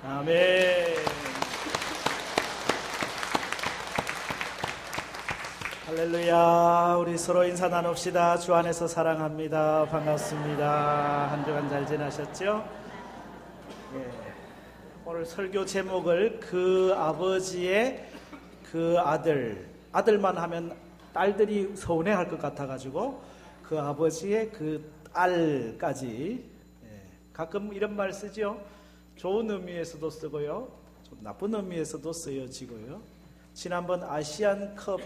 아멘. 할렐루야. 우리 서로 인사 나눕시다. 주 안에서 사랑합니다. 반갑습니다. 한 주간 잘 지나셨죠? 예. 오늘 설교 제목을 그 아버지의 그 아들만 하면 딸들이 서운해할 것 같아가지고 그 아버지의 그 딸까지, 가끔 이런 말 쓰죠. 좋은 의미에서도 쓰고요, 좀 나쁜 의미에서도 쓰여지고요. 지난번 아시안컵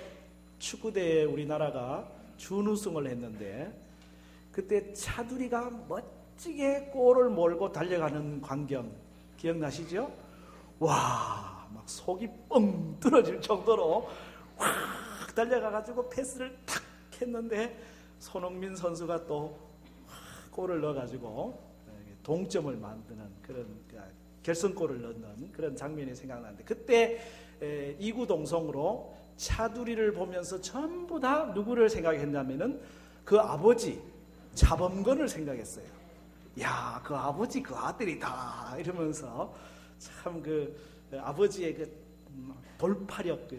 축구대회 우리나라가 준우승을 했는데 그때 차두리가 멋지게 골을 몰고 달려가는 광경 기억나시죠? 와, 막 속이 뻥 뚫어질 정도로 확 달려가가지고 패스를 탁 했는데 손흥민 선수가 또 골을 넣어가지고 동점을 만드는 그런 결승골을 넣는 그런 장면이 생각나는데, 그때 이구동성으로 차두리를 보면서 전부 다 누구를 생각했냐면은 그 아버지 차범근을 생각했어요. 야, 그 아버지 그 아들이다 이러면서 참 그 아버지의 그 돌파력,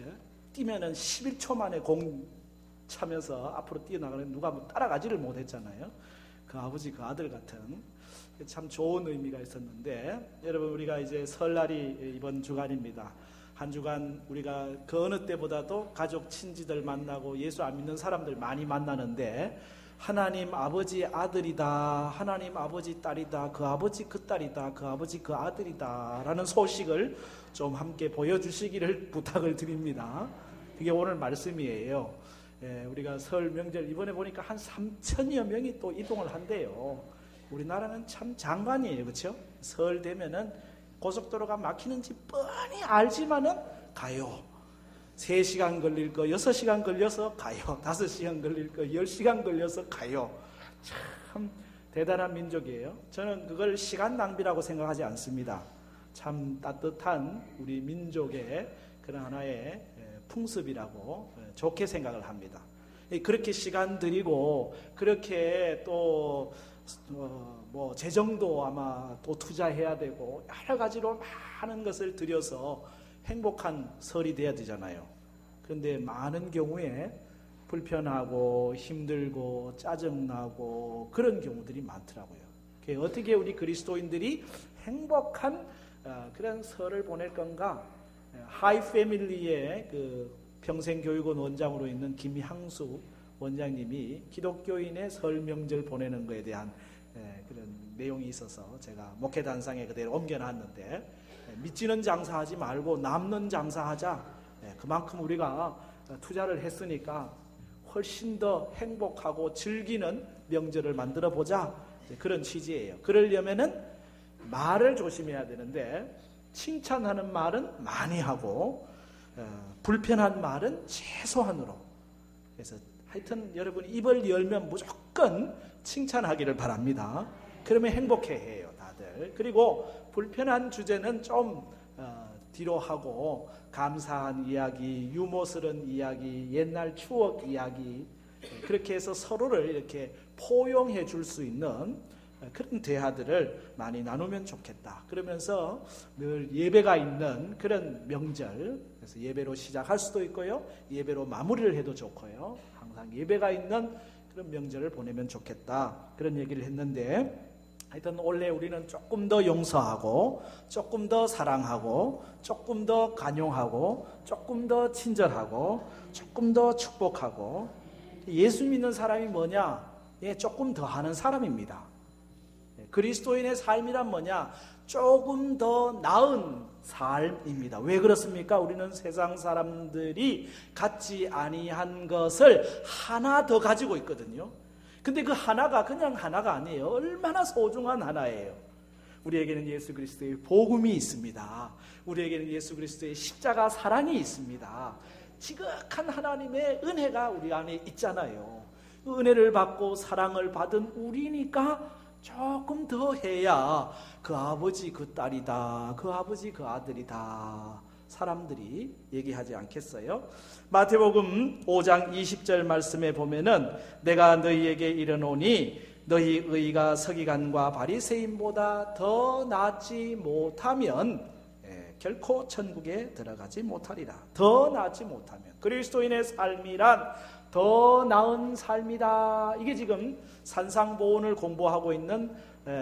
뛰면은 11초 만에 공 차면서 앞으로 뛰어나가는 누가 뭐 따라가지를 못했잖아요. 그 아버지 그 아들 같은 참 좋은 의미가 있었는데, 여러분 우리가 이제 설날이 이번 주간입니다. 한 주간 우리가 그 어느 때보다도 가족 친지들 만나고 예수 안 믿는 사람들 많이 만나는데, 하나님 아버지 아들이다, 하나님 아버지 딸이다, 그 아버지 그 딸이다, 그 아버지 그 아들이다 라는 소식을 좀 함께 보여주시기를 부탁을 드립니다. 그게 오늘 말씀이에요. 우리가 설 명절 이번에 보니까 한 3천여 명이 또 이동을 한대요. 우리나라는 참 장관이에요, 그렇죠? 설 되면은 고속도로가 막히는지 뻔히 알지만은 가요. 3시간 걸릴 거 6시간 걸려서 가요. 5시간 걸릴 거 10시간 걸려서 가요. 참 대단한 민족이에요. 저는 그걸 시간 낭비라고 생각하지 않습니다. 참 따뜻한 우리 민족의 그런 하나의 풍습이라고 좋게 생각을 합니다. 그렇게 시간 들이고 그렇게 또 뭐 재정도 아마 또 투자해야 되고 여러 가지로 많은 것을 들여서 행복한 설이 돼야 되잖아요. 그런데 많은 경우에 불편하고 힘들고 짜증나고 그런 경우들이 많더라고요. 어떻게 우리 그리스도인들이 행복한 그런 설을 보낼 건가? 하이패밀리의 그 평생교육원 원장으로 있는 김향수 원장님이 기독교인의 설 명절 보내는 것에 대한 그런 내용이 있어서 제가 목회단상에 그대로 옮겨놨는데, 미치는 장사하지 말고 남는 장사하자. 그만큼 우리가 투자를 했으니까 훨씬 더 행복하고 즐기는 명절을 만들어 보자, 그런 취지예요. 그러려면은 말을 조심해야 되는데, 칭찬하는 말은 많이 하고 불편한 말은 최소한으로. 그래서 하여튼 여러분 입을 열면 무조건 칭찬하기를 바랍니다. 그러면 행복해해요, 다들. 그리고 불편한 주제는 좀 뒤로 하고 감사한 이야기, 유머스러운 이야기, 옛날 추억 이야기, 그렇게 해서 서로를 이렇게 포용해 줄 수 있는 그런 대화들을 많이 나누면 좋겠다. 그러면서 늘 예배가 있는 그런 명절, 그래서 예배로 시작할 수도 있고요, 예배로 마무리를 해도 좋고요, 항상 예배가 있는 그런 명절을 보내면 좋겠다, 그런 얘기를 했는데, 하여튼 원래 우리는 조금 더 용서하고 조금 더 사랑하고 조금 더 간용하고 조금 더 친절하고 조금 더 축복하고, 예수 믿는 사람이 뭐냐? 조금 더 하는 사람입니다. 그리스도인의 삶이란 뭐냐? 조금 더 나은 삶입니다. 왜 그렇습니까? 우리는 세상 사람들이 갖지 아니한 것을 하나 더 가지고 있거든요. 근데 그 하나가 그냥 하나가 아니에요. 얼마나 소중한 하나예요. 우리에게는 예수 그리스도의 복음이 있습니다. 우리에게는 예수 그리스도의 십자가 사랑이 있습니다. 지극한 하나님의 은혜가 우리 안에 있잖아요. 그 은혜를 받고 사랑을 받은 우리니까 조금 더 해야 그 아버지 그 딸이다, 그 아버지 그 아들이다, 사람들이 얘기하지 않겠어요? 마태복음 5장 20절 말씀에 보면은 내가 너희에게 이르노니 너희 의가 서기관과 바리새인보다 더 낫지 못하면 결코 천국에 들어가지 못하리라. 더 낫지 못하면 그리스도인의 삶이란 더 나은 삶이다. 이게 지금 산상보훈을 공부하고 있는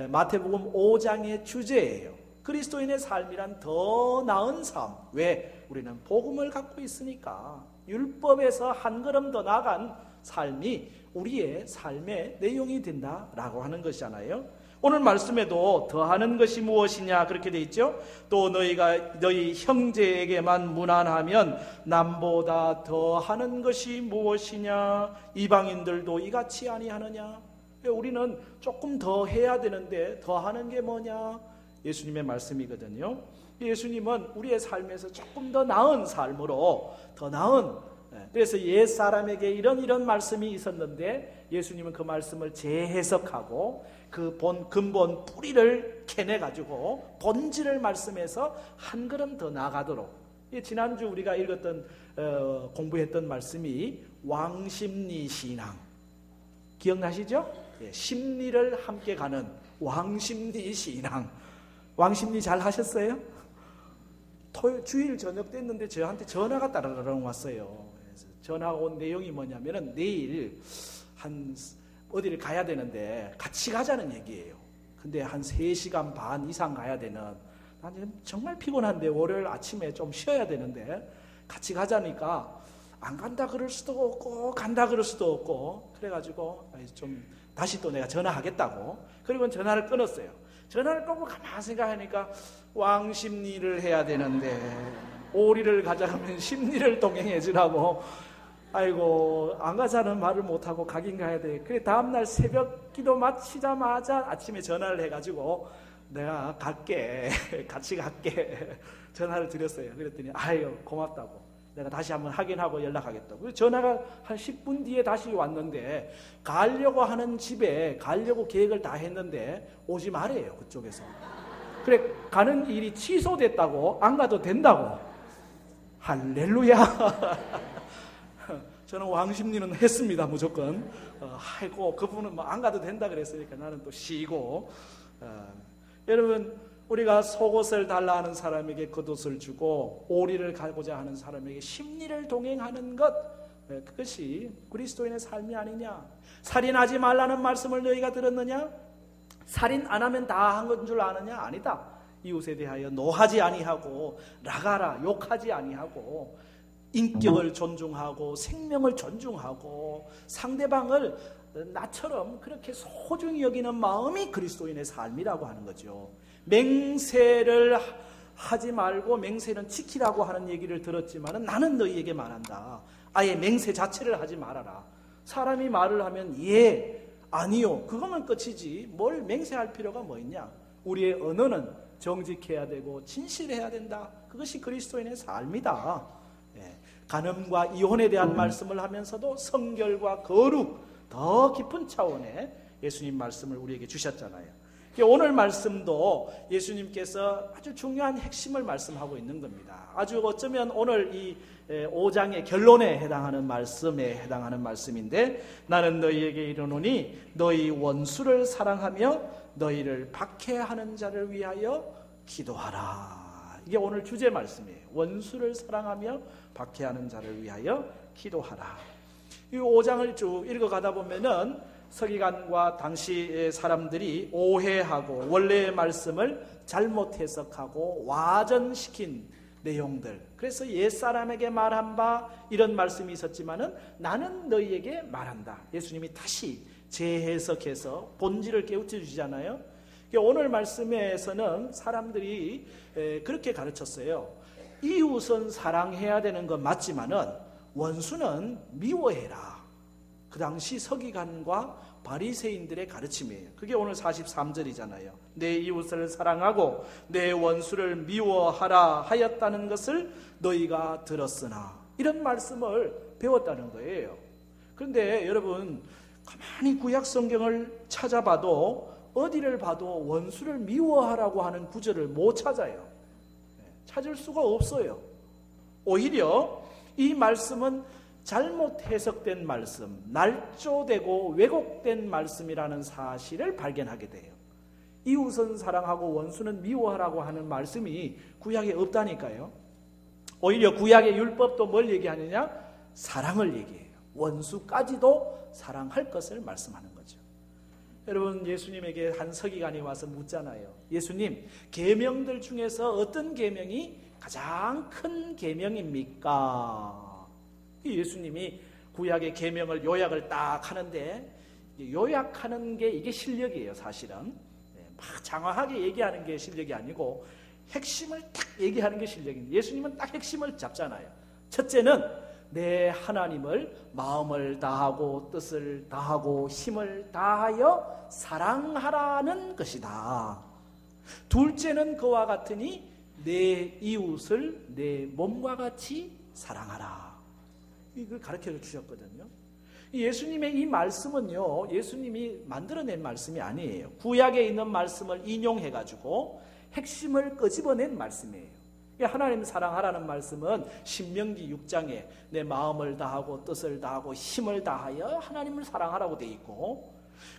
마태복음 5장의 주제예요. 그리스도인의 삶이란 더 나은 삶. 왜? 우리는 복음을 갖고 있으니까. 율법에서 한 걸음 더 나간 삶이 우리의 삶의 내용이 된다라고 하는 것이잖아요. 오늘 말씀에도 더하는 것이 무엇이냐 그렇게 돼 있죠. 또 너희 형제에게만 무난하면 남보다 더하는 것이 무엇이냐. 이방인들도 이같이 아니하느냐. 우리는 조금 더 해야 되는데 더하는 게 뭐냐. 예수님의 말씀이거든요. 예수님은 우리의 삶에서 조금 더 나은 삶으로 더 나은, 그래서 옛사람에게 이런 말씀이 있었는데 예수님은 그 말씀을 재해석하고 그 근본 뿌리를 캐내가지고 본질을 말씀해서 한 걸음 더 나가도록. 지난주 우리가 읽었던 공부했던 말씀이 왕심리 신앙 기억나시죠? 심리를 함께 가는 왕심리 신앙. 왕심리 잘 하셨어요? 주일 저녁 됐는데 저한테 전화가 따라라랑 왔어요. 그래서 전화가 온 내용이 뭐냐면은 내일 어디를 가야 되는데 같이 가자는 얘기예요. 근데 한 3시간 반 이상 가야 되는, 난 정말 피곤한데 월요일 아침에 좀 쉬어야 되는데 같이 가자니까 안 간다 그럴 수도 없고 간다 그럴 수도 없고, 그래가지고 좀 다시 또 내가 전화하겠다고, 그리고 전화를 끊었어요. 전화를 끊고 가만히 생각하니까 왕심리를 해야 되는데 오리를 가자면 심리를 동행해 주라고, 아이고 안 가자는 말을 못하고 가긴 가야 돼. 그래 다음날 새벽 기도 마치자마자 아침에 전화를 해가지고 내가 갈게 같이 갈게 전화를 드렸어요. 그랬더니 아유 고맙다고, 내가 다시 한번 확인하고 연락하겠다고. 전화가 한 10분 뒤에 다시 왔는데 가려고 하는 집에 가려고 계획을 다 했는데 오지 말아요 그쪽에서. 그래 가는 일이 취소됐다고, 안 가도 된다고. 할렐루야. 저는 왕심리는 했습니다 무조건. 아이고 그분은 뭐 안 가도 된다 그랬으니까 나는 또 쉬고. 여러분 우리가 속옷을 달라 하는 사람에게 겉옷을 주고 오리를 가고자 하는 사람에게 심리를 동행하는 것, 그것이 그리스도인의 삶이 아니냐. 살인하지 말라는 말씀을 너희가 들었느냐? 살인 안 하면 다 한 건 줄 아느냐? 아니다. 이웃에 대하여 노하지 아니하고 나가라 욕하지 아니하고 인격을 존중하고 생명을 존중하고 상대방을 나처럼 그렇게 소중히 여기는 마음이 그리스도인의 삶이라고 하는 거죠. 맹세를 하지 말고 맹세는 지키라고 하는 얘기를 들었지만 나는 너희에게 말한다. 아예 맹세 자체를 하지 말아라. 사람이 말을 하면 예, 아니요, 그거면 끝이지 뭘 맹세할 필요가 뭐 있냐. 우리의 언어는 정직해야 되고 진실해야 된다. 그것이 그리스도인의 삶이다. 간음과 이혼에 대한 말씀을 하면서도 성결과 거룩, 더 깊은 차원의 예수님 말씀을 우리에게 주셨잖아요. 오늘 말씀도 예수님께서 아주 중요한 핵심을 말씀하고 있는 겁니다. 아주 어쩌면 오늘 이 5장의 결론에 해당하는 말씀에 해당하는 말씀인데, 나는 너희에게 이르노니 너희 원수를 사랑하며 너희를 박해하는 자를 위하여 기도하라. 이게 오늘 주제 말씀이에요. 원수를 사랑하며 박해하는 자를 위하여 기도하라. 이 5장을 쭉 읽어가다 보면은 서기관과 당시 사람들이 오해하고 원래의 말씀을 잘못 해석하고 와전시킨 내용들. 그래서 옛사람에게 말한 바 이런 말씀이 있었지만은 나는 너희에게 말한다. 예수님이 다시 재해석해서 본질을 깨우쳐 주시잖아요. 오늘 말씀에서는 사람들이 그렇게 가르쳤어요. 이웃은 사랑해야 되는 건 맞지만은 원수는 미워해라. 그 당시 서기관과 바리새인들의 가르침이에요. 그게 오늘 43절이잖아요. 내 이웃을 사랑하고 내 원수를 미워하라 하였다는 것을 너희가 들었으나, 이런 말씀을 배웠다는 거예요. 그런데 여러분 가만히 구약 성경을 찾아봐도 어디를 봐도 원수를 미워하라고 하는 구절을 못 찾아요. 찾을 수가 없어요. 오히려 이 말씀은 잘못 해석된 말씀, 날조되고 왜곡된 말씀이라는 사실을 발견하게 돼요. 이웃은 사랑하고 원수는 미워하라고 하는 말씀이 구약에 없다니까요. 오히려 구약의 율법도 뭘 얘기하느냐? 사랑을 얘기해요. 원수까지도 사랑할 것을 말씀하는 거죠. 여러분, 예수님에게 한 서기관이 와서 묻잖아요. 예수님, 계명들 중에서 어떤 계명이 가장 큰 계명입니까? 예수님이 구약의 계명을 요약을 딱 하는데, 요약하는 게 이게 실력이에요. 사실은 막 장황하게 얘기하는 게 실력이 아니고 핵심을 딱 얘기하는 게 실력입니다. 예수님은 딱 핵심을 잡잖아요. 첫째는 내 하나님을 마음을 다하고 뜻을 다하고 힘을 다하여 사랑하라는 것이다. 둘째는 그와 같으니 내 이웃을 내 몸과 같이 사랑하라. 이걸 가르쳐 주셨거든요. 예수님의 이 말씀은요, 예수님이 만들어낸 말씀이 아니에요. 구약에 있는 말씀을 인용해가지고 핵심을 끄집어낸 말씀이에요. 하나님 사랑하라는 말씀은 신명기 6장에 내 마음을 다하고 뜻을 다하고 힘을 다하여 하나님을 사랑하라고 돼 있고,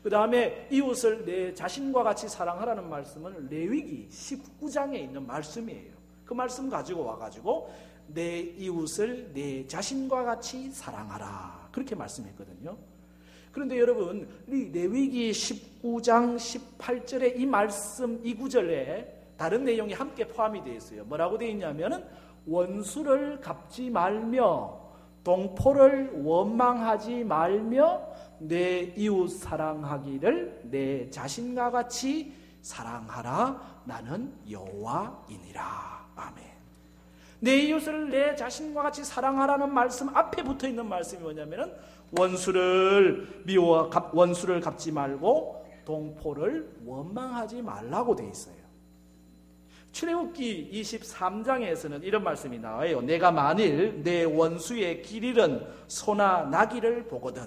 그 다음에 이웃을 내 자신과 같이 사랑하라는 말씀은 레위기 19장에 있는 말씀이에요. 그 말씀 가지고 와가지고 내 이웃을 내 자신과 같이 사랑하라, 그렇게 말씀했거든요. 그런데 여러분, 이 레위기 19장 18절의 이 말씀, 이 구절에 다른 내용이 함께 포함이 되어 있어요. 뭐라고 되어 있냐면은 원수를 갚지 말며 동포를 원망하지 말며 내 이웃 사랑하기를 내 자신과 같이 사랑하라. 나는 여호와이니라. 아멘. 내 이웃을 내 자신과 같이 사랑하라는 말씀 앞에 붙어 있는 말씀이 뭐냐면은 원수를 갚지 말고 동포를 원망하지 말라고 돼 있어요. 출애굽기 23장에서는 이런 말씀이 나와요. 내가 만일 내 원수의 길 잃은 소나 나귀를 보거든.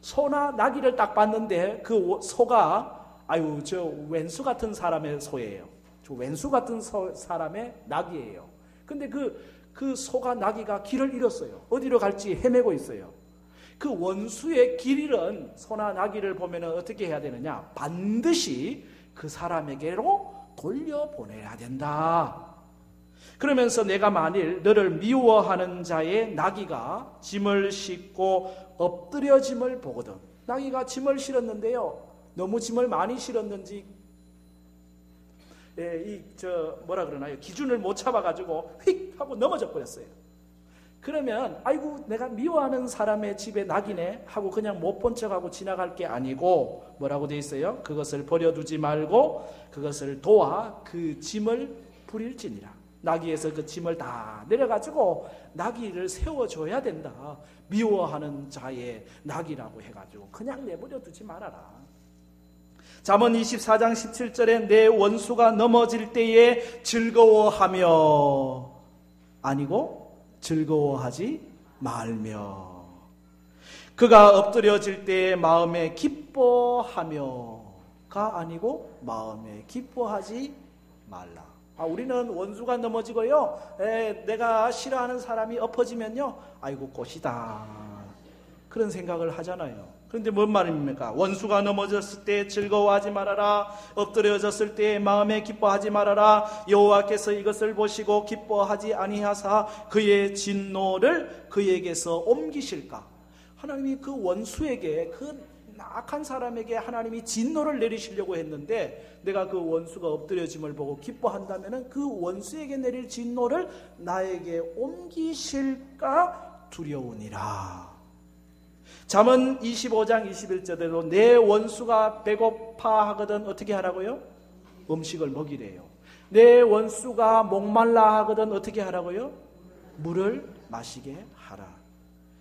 소나 나귀를 딱 봤는데 그 소가 저 왼수 같은 사람의 소예요. 저 왼수 같은 사람의 나귀예요. 근데 그 소가 나귀가 길을 잃었어요. 어디로 갈지 헤매고 있어요. 그 원수의 길 잃은 소나 나귀를 보면 어떻게 해야 되느냐? 반드시 그 사람에게로 돌려보내야 된다. 그러면서 내가 만일 너를 미워하는 자의 나귀가 짐을 싣고 엎드려짐을 보거든. 나귀가 짐을 실었는데요, 너무 짐을 많이 실었는지 기준을 못 잡아가지고 휙 하고 넘어져 버렸어요. 그러면 아이고 내가 미워하는 사람의 집에 낙이네 하고 그냥 못 본 척하고 지나갈 게 아니고 뭐라고 돼 있어요? 그것을 버려두지 말고 그것을 도와 그 짐을 부릴지니라. 나귀에서 그 짐을 다 내려가지고 나귀를 세워줘야 된다. 미워하는 자의 나귀라고 해가지고 그냥 내버려 두지 말아라. 잠언 24장 17절에 내 원수가 넘어질 때에 즐거워하며 아니고 즐거워하지 말며 그가 엎드려질 때에 마음에 기뻐하며가 아니고 마음에 기뻐하지 말라. 우리는 원수가 넘어지고요, 내가 싫어하는 사람이 엎어지면요, 아이고 꽃이다, 그런 생각을 하잖아요. 그런데 뭔 말입니까? 원수가 넘어졌을 때 즐거워하지 말아라. 엎드려졌을 때 마음에 기뻐하지 말아라. 여호와께서 이것을 보시고 기뻐하지 아니하사 그의 진노를 그에게서 옮기실까? 하나님이 그 원수에게, 그 악한 사람에게 하나님이 진노를 내리시려고 했는데 내가 그 원수가 엎드려짐을 보고 기뻐한다면 그 원수에게 내릴 진노를 나에게 옮기실까 두려우니라. 잠언 25장 21절에도 내 원수가 배고파 하거든 어떻게 하라고요? 음식을 먹이래요. 내 원수가 목말라 하거든 어떻게 하라고요? 물을 마시게 하라.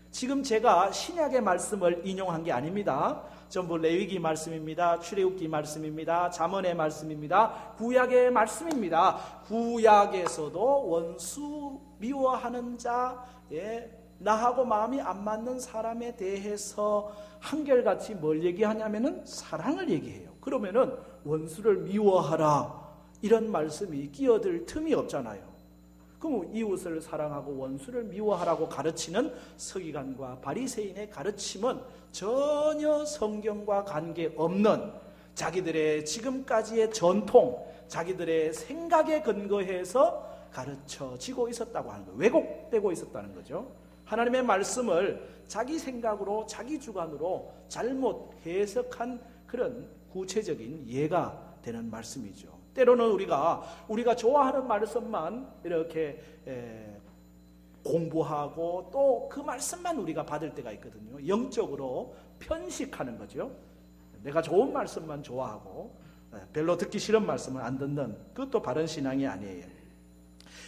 지금 제가 신약의 말씀을 인용한 게 아닙니다. 전부 레위기 말씀입니다. 출애굽기 말씀입니다. 잠언의 말씀입니다. 구약의 말씀입니다. 구약에서도 원수 미워하는 자의 나하고 마음이 안 맞는 사람에 대해서 한결같이 뭘 얘기하냐면은 사랑을 얘기해요. 그러면은 원수를 미워하라 이런 말씀이 끼어들 틈이 없잖아요. 그럼 이웃을 사랑하고 원수를 미워하라고 가르치는 서기관과 바리새인의 가르침은 전혀 성경과 관계없는 자기들의 지금까지의 전통, 자기들의 생각에 근거해서 가르쳐지고 있었다고 하는 거예요. 왜곡되고 있었다는 거죠. 하나님의 말씀을 자기 생각으로, 자기 주관으로 잘못 해석한 그런 구체적인 예가 되는 말씀이죠. 때로는 우리가 좋아하는 말씀만 이렇게 공부하고 또 그 말씀만 우리가 받을 때가 있거든요. 영적으로 편식하는 거죠. 내가 좋은 말씀만 좋아하고 별로 듣기 싫은 말씀은 안 듣는, 그것도 바른 신앙이 아니에요.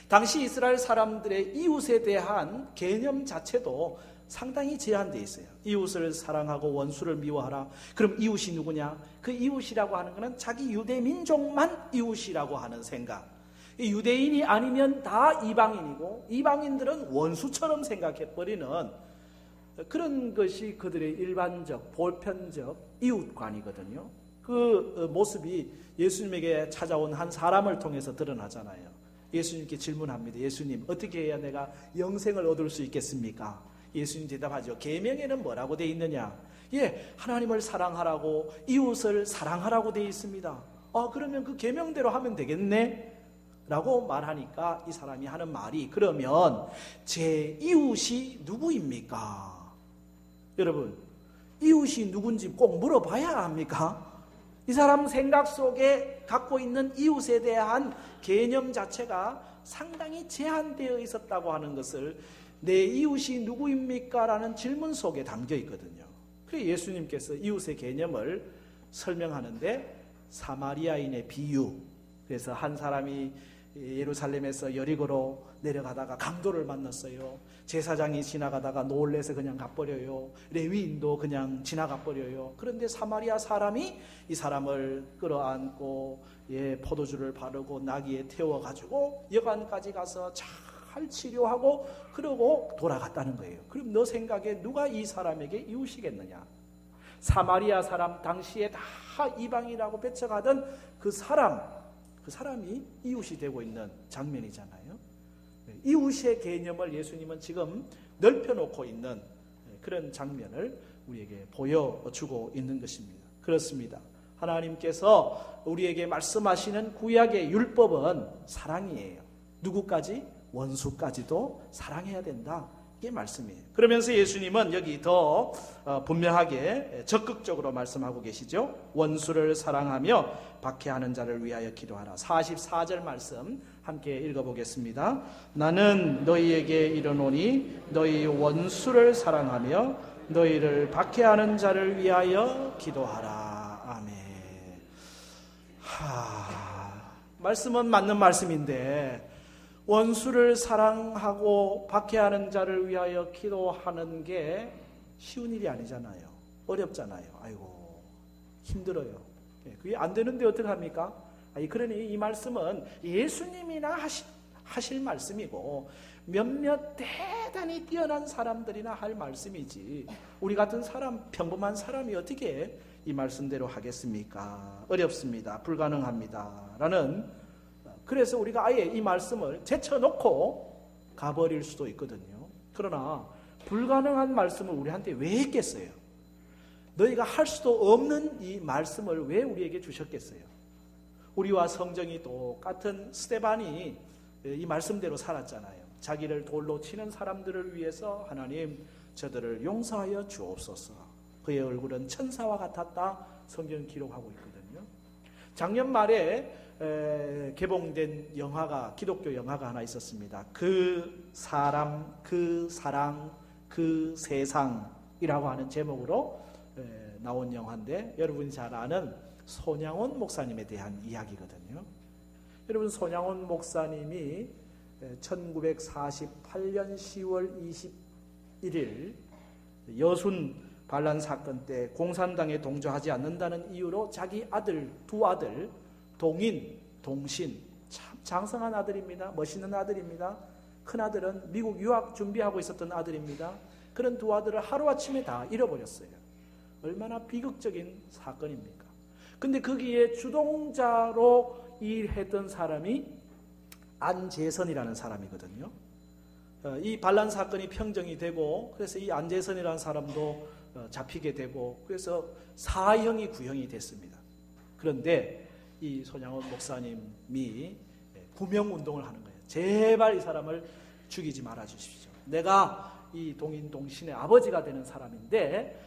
당시 이스라엘 사람들의 이웃에 대한 개념 자체도 상당히 제한되어 있어요. 이웃을 사랑하고 원수를 미워하라. 그럼 이웃이 누구냐? 그 이웃이라고 하는 것은 자기 유대 민족만 이웃이라고 하는 생각. 유대인이 아니면 다 이방인이고 이방인들은 원수처럼 생각해버리는 그런 것이 그들의 일반적, 보편적 이웃관이거든요. 그 모습이 예수님에게 찾아온 한 사람을 통해서 드러나잖아요. 예수님께 질문합니다. 예수님, 어떻게 해야 내가 영생을 얻을 수 있겠습니까? 예수님 대답하죠. 계명에는 뭐라고 되어 있느냐? 예, 하나님을 사랑하라고, 이웃을 사랑하라고 되어 있습니다. 그러면 그 계명대로 하면 되겠네? 라고 말하니까 이 사람이 하는 말이, 그러면 제 이웃이 누구입니까? 여러분, 이웃이 누군지 꼭 물어봐야 합니까? 이 사람 생각 속에 갖고 있는 이웃에 대한 개념 자체가 상당히 제한되어 있었다고 하는 것을 내 이웃이 누구입니까? 라는 질문 속에 담겨 있거든요. 그래서 예수님께서 이웃의 개념을 설명하는데 사마리아인의 비유, 그래서 한 사람이 예루살렘에서 여리고로 내려가다가 강도를 만났어요. 제사장이 지나가다가 놀래서 그냥 가버려요. 레위인도 그냥 지나가 버려요. 그런데 사마리아 사람이 이 사람을 끌어안고 포도주를 바르고 나귀에 태워가지고 여관까지 가서 잘 치료하고 그러고 돌아갔다는 거예요. 그럼 너 생각에 누가 이 사람에게 이웃이겠느냐? 사마리아 사람, 당시에 다 이방이라고 배척하던 그 사람이 이웃이 되고 있는 장면이잖아요. 이웃의 개념을 예수님은 지금 넓혀놓고 있는 그런 장면을 우리에게 보여주고 있는 것입니다. 그렇습니다. 하나님께서 우리에게 말씀하시는 구약의 율법은 사랑이에요. 누구까지? 원수까지도 사랑해야 된다. 이게 말씀이에요. 그러면서 예수님은 여기 더 분명하게 적극적으로 말씀하고 계시죠. 원수를 사랑하며 박해하는 자를 위하여 기도하라. 44절 말씀 함께 읽어보겠습니다. 나는 너희에게 이르노니 너희 원수를 사랑하며 너희를 박해하는 자를 위하여 기도하라. 아멘. 말씀은 맞는 말씀인데 원수를 사랑하고 박해하는 자를 위하여 기도하는 게 쉬운 일이 아니잖아요. 어렵잖아요. 아이고 힘들어요. 그게 안 되는데 어떡합니까? 그러니 이 말씀은 예수님이나 하실 말씀이고 몇몇 대단히 뛰어난 사람들이나 할 말씀이지 우리 같은 사람, 평범한 사람이 어떻게 이 말씀대로 하겠습니까? 어렵습니다. 불가능합니다. 라는, 그래서 우리가 아예 이 말씀을 제쳐놓고 가버릴 수도 있거든요. 그러나 불가능한 말씀을 우리한테 왜 했겠어요? 너희가 할 수도 없는 이 말씀을 왜 우리에게 주셨겠어요? 우리와 성정이 똑같은 스데반이 이 말씀대로 살았잖아요. 자기를 돌로 치는 사람들을 위해서 하나님 저들을 용서하여 주옵소서. 그의 얼굴은 천사와 같았다. 성경 기록하고 있거든요. 작년 말에 개봉된 영화가, 기독교 영화가 하나 있었습니다. 그 사람, 그 사랑, 그 세상이라고 하는 제목으로 나온 영화인데 여러분이 잘 아는 손양원 목사님에 대한 이야기거든요. 여러분, 손양원 목사님이 1948년 10월 21일 여순 반란 사건 때 공산당에 동조하지 않는다는 이유로 자기 아들, 두 아들, 동인, 동신, 참 장성한 아들입니다. 멋있는 아들입니다. 큰 아들은 미국 유학 준비하고 있었던 아들입니다. 그런 두 아들을 하루아침에 다 잃어버렸어요. 얼마나 비극적인 사건입니까? 근데 거기에 주동자로 일했던 사람이 안재선이라는 사람이거든요. 이 반란 사건이 평정이 되고 그래서 이 안재선이라는 사람도 잡히게 되고 그래서 사형이 구형이 됐습니다. 그런데 이 손양원 목사님이 구명운동을 하는 거예요. 제발 이 사람을 죽이지 말아 주십시오. 내가 이 동인동신의 아버지가 되는 사람인데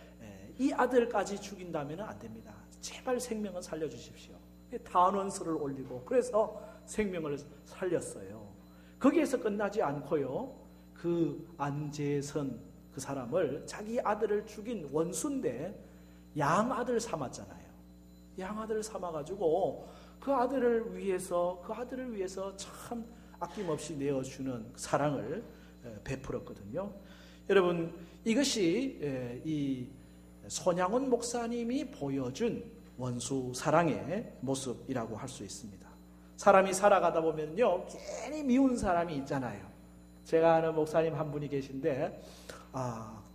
이 아들까지 죽인다면 안 됩니다. 제발 생명은 살려주십시오. 탄원서를 올리고 그래서 생명을 살렸어요. 거기에서 끝나지 않고요. 그 안재선 그 사람을 자기 아들을 죽인 원수인데 양아들 삼았잖아요. 양아들 삼아가지고 그 아들을 위해서 참 아낌없이 내어주는 사랑을 베풀었거든요. 여러분 이것이 이 손양원 목사님이 보여준 원수 사랑의 모습이라고 할 수 있습니다. 사람이 살아가다 보면요 괜히 미운 사람이 있잖아요. 제가 아는 목사님 한 분이 계신데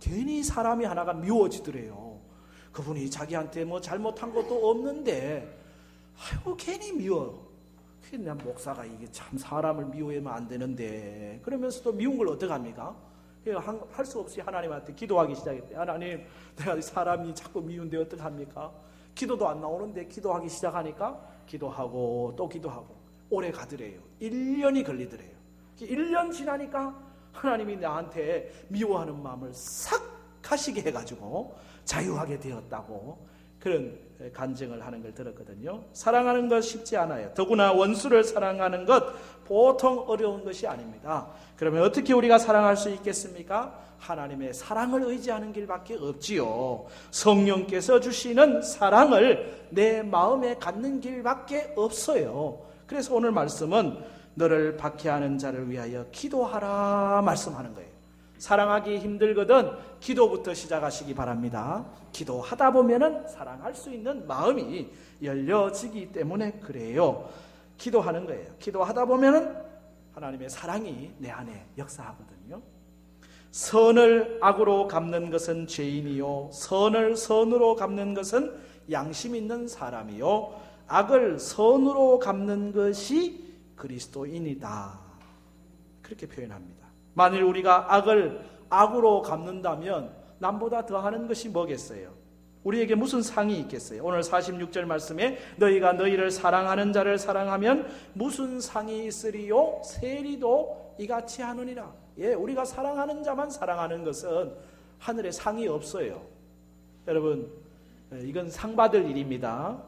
괜히 사람이 하나가 미워지더래요. 그분이 자기한테 뭐 잘못한 것도 없는데 괜히 미워. 난 목사가 이게 참 사람을 미워하면 안 되는데 그러면서도 미운 걸 어떡합니까? 할 수 없이 하나님한테 기도하기 시작했대. 하나님, 내가 사람이 자꾸 미운데 어떡합니까? 기도도 안 나오는데 기도하기 시작하니까 기도하고 또 기도하고 오래 가더래요. 1년이 걸리더래요. 1년 지나니까 하나님이 나한테 미워하는 마음을 싹 가시게 해가지고 자유하게 되었다고 그런 간증을 하는 걸 들었거든요. 사랑하는 것 쉽지 않아요. 더구나 원수를 사랑하는 것 보통 어려운 것이 아닙니다. 그러면 어떻게 우리가 사랑할 수 있겠습니까? 하나님의 사랑을 의지하는 길밖에 없지요. 성령께서 주시는 사랑을 내 마음에 갖는 길밖에 없어요. 그래서 오늘 말씀은 너를 박해하는 자를 위하여 기도하라 말씀하는 거예요. 사랑하기 힘들거든 기도부터 시작하시기 바랍니다. 기도하다 보면은 사랑할 수 있는 마음이 열려지기 때문에 그래요. 기도하는 거예요. 기도하다 보면은 하나님의 사랑이 내 안에 역사하거든요. 선을 악으로 갚는 것은 죄인이요 선을 선으로 갚는 것은 양심 있는 사람이요 악을 선으로 갚는 것이 그리스도인이다. 그렇게 표현합니다. 만일 우리가 악을 악으로 갚는다면 남보다 더하는 것이 뭐겠어요? 우리에게 무슨 상이 있겠어요? 오늘 46절 말씀에 너희가 너희를 사랑하는 자를 사랑하면 무슨 상이 있으리요? 세리도 이같이 하느니라. 우리가 사랑하는 자만 사랑하는 것은 하늘에 상이 없어요. 여러분, 이건 상 받을 일입니다.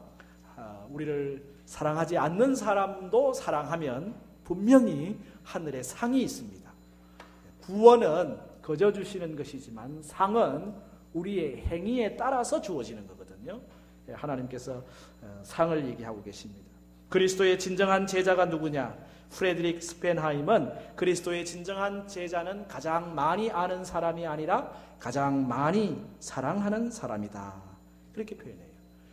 우리를 사랑하지 않는 사람도 사랑하면 분명히 하늘에 상이 있습니다. 구원은 거저 주시는 것이지만 상은 우리의 행위에 따라서 주어지는 거거든요. 하나님께서 상을 얘기하고 계십니다. 그리스도의 진정한 제자가 누구냐? 프레드릭 스펜하임은 그리스도의 진정한 제자는 가장 많이 아는 사람이 아니라 가장 많이 사랑하는 사람이다. 그렇게 표현해요.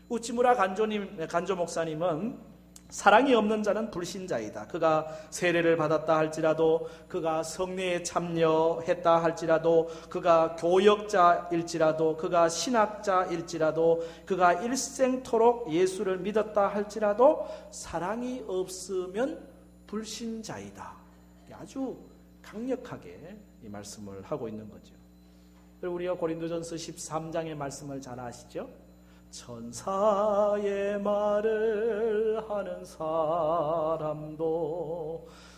우치무라 간조 목사님은 사랑이 없는 자는 불신자이다. 그가 세례를 받았다 할지라도 그가 성례에 참여했다 할지라도 그가 교역자일지라도 그가 신학자일지라도 그가 일생토록 예수를 믿었다 할지라도 사랑이 없으면 불신자이다. 아주 강력하게 이 말씀을 하고 있는 거죠. 그리고 우리가 고린도전서 13장의 말씀을 잘 아시죠? 천사의 말을 하는 사람도